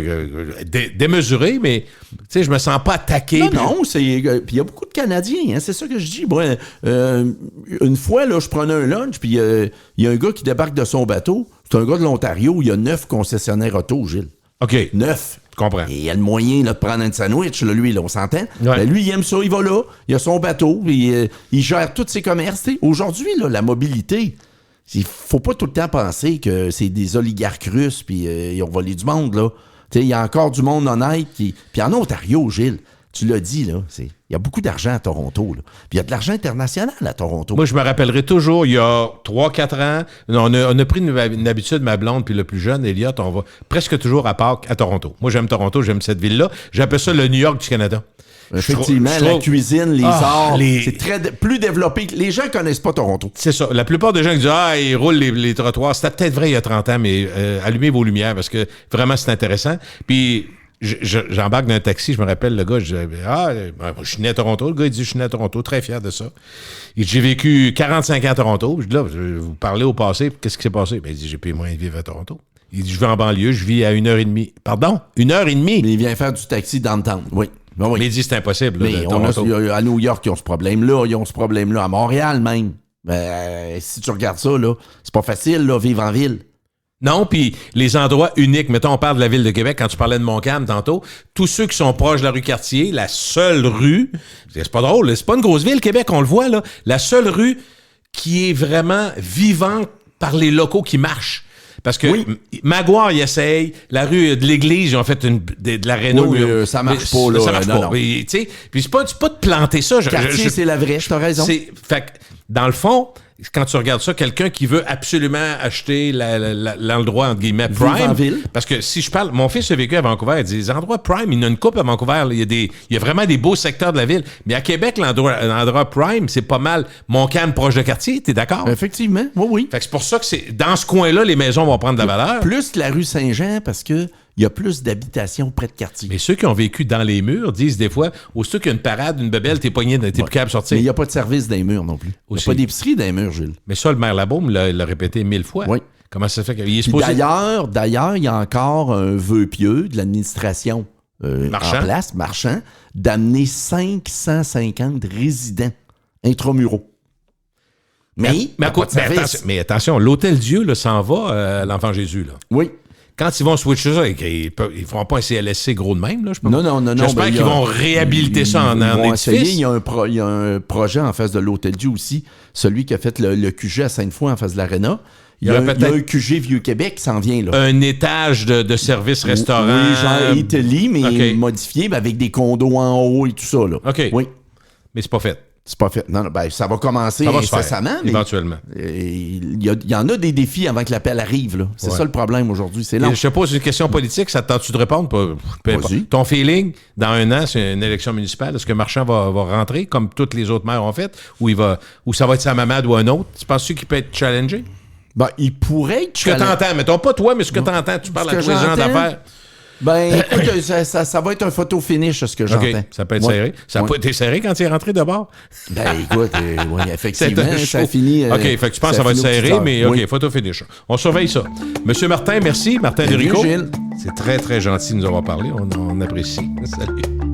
B: démesuré, mais je me sens pas attaqué.
C: Non, puis il y a beaucoup de Canadiens, hein, c'est ça que je dis. Moi, une fois, là, je prenais un lunch, puis il y a un gars qui débarque de son bateau. C'est un gars de l'Ontario, il y a 9 concessionnaires auto, Gilles.
B: OK.
C: 9.
B: Je comprends.
C: Et il y a le moyen là, de prendre un sandwich, là, lui, là, on s'entend.
B: Ouais.
C: Lui, il aime ça, il va là, il a son bateau, il gère tous ses commerces. T'sais. Aujourd'hui, là, la mobilité, il faut pas tout le temps penser que c'est des oligarques russes puis ils ont volé du monde. Là. Il y a encore du monde honnête. Puis en Ontario, Gilles, tu l'as dit, là, il y a beaucoup d'argent à Toronto. Là. Puis il y a de l'argent international à Toronto.
B: Moi, je me rappellerai toujours, il y a 3-4 ans, on a pris une habitude, ma blonde puis le plus jeune, Elliot, on va presque toujours à Pâques à Toronto. Moi, j'aime Toronto, j'aime cette ville-là. J'appelle ça le New York du Canada.
C: Effectivement, la cuisine, les arts, c'est plus développé. Les gens connaissent pas Toronto.
B: C'est ça. La plupart des gens qui disent « ils roulent les trottoirs », c'était peut-être vrai il y a 30 ans, mais allumez vos lumières parce que vraiment, c'est intéressant. Puis... J'embarque dans un taxi, je me rappelle, le gars, je dis je suis né à Toronto. Le gars, il dit, je suis né à Toronto, très fier de ça. Il dit, j'ai vécu 45 ans à Toronto. Je dis, là, vous parlez au passé, qu'est-ce qui s'est passé? Ben, il dit, j'ai payé moyen de vivre à Toronto. Il dit, je vais en banlieue, je vis à 1h30. Pardon? 1h30? Mais
C: il vient faire du taxi downtown, oui. Ben oui.
B: Mais il dit, c'est impossible.
C: Mais à New York, ils ont ce problème-là, ils ont ce problème-là. À Montréal, même. Ben, si tu regardes ça, là, c'est pas facile, là, vivre en ville.
B: Non, puis les endroits uniques, mettons, on parle de la Ville de Québec, quand tu parlais de Montcalm tantôt, tous ceux qui sont proches de la rue Cartier, la seule rue, c'est pas drôle, c'est pas une grosse ville, Québec, on le voit, là, la seule rue qui est vraiment vivante par les locaux qui marchent. Parce que Maguire, il essaye. La rue de l'église, ils ont fait de la réno.
C: Oui, mais ça marche pas, là.
B: Ça marche pas. Puis c'est pas de planter ça.
C: Quartier, c'est la vraie, t'as raison.
B: Fait que, dans le fond, quand tu regardes ça, quelqu'un qui veut absolument acheter l'endroit, entre guillemets, prime. Parce que si je parle, mon fils a vécu à Vancouver, il dit, les endroits prime, il y en a une coupe à Vancouver, là, il y a vraiment des beaux secteurs de la ville. Mais à Québec, l'endroit prime, c'est pas mal Montcalm proche de quartier, t'es d'accord?
C: Effectivement, oui.
B: Fait que c'est pour ça que c'est dans ce coin-là, les maisons vont prendre de la valeur.
C: Plus que la rue Saint-Jean, parce que il y a plus d'habitations près de quartier.
B: Mais ceux qui ont vécu dans les murs disent des fois, aussitôt qu'il y a une parade, une bebelle, t'es pogné, t'es plus capable de sortir.
C: Mais il n'y a pas de service dans les murs non plus. Il n'y a pas d'épicerie dans les murs, Gilles.
B: Mais ça, le maire Labaume l'a répété 1000 fois.
C: Oui.
B: Comment ça fait qu'il est supposé...
C: D'ailleurs, il y a encore un vœu pieux de l'administration en place, marchand, d'amener 550 résidents intramuraux. Mais attention, l'Hôtel Dieu là, s'en va à l'Enfant Jésus. Là. Oui.
B: Quand ils vont switcher ça, ils ne feront pas un CLSC gros de même. Là, je pense.
C: Non.
B: J'espère qu'ils vont réhabiliter ça en édifice.
C: Il y a un projet en face de l'Hôtel Dieu aussi, celui qui a fait le QG à Sainte-Foy en face de l'Arena. Il y a un QG Vieux-Québec qui s'en vient. Là.
B: Un étage de service restaurant.
C: Oui, genre Italie, mais modifié, avec des condos en haut et tout ça. Là.
B: OK.
C: Oui.
B: Mais c'est pas fait.
C: C'est pas fait. Non, ça va commencer incessamment.
B: Éventuellement.
C: Il y en a des défis avant que l'appel arrive. Là. C'est ça le problème aujourd'hui. C'est long.
B: Je te pose une question politique. Ça te tente-tu de répondre? Ton feeling, dans 1 an, c'est une élection municipale. Est-ce que Marchand va rentrer, comme toutes les autres maires ont fait, ou ça va être sa mamade ou un autre? Tu penses-tu qu'il peut être challengé?
C: Ben, il pourrait être challengé.
B: Ce que t'entends, mettons pas toi, mais ce que t'entends, tu parles à tous les gens d'affaires.
C: Ben, écoute, ça va être un photo finish, ce que j'entends.
B: Ça peut être serré. Ça n'a pas été serré quand tu es rentré d'abord?
C: Ben, écoute, oui, effectivement, ça finit.
B: OK, fait que tu penses que ça va être serré, mais OK, photo finish. On surveille ça. Monsieur Martin, merci. Martin Derico. C'est très, très gentil de nous avoir parlé. On apprécie. Salut.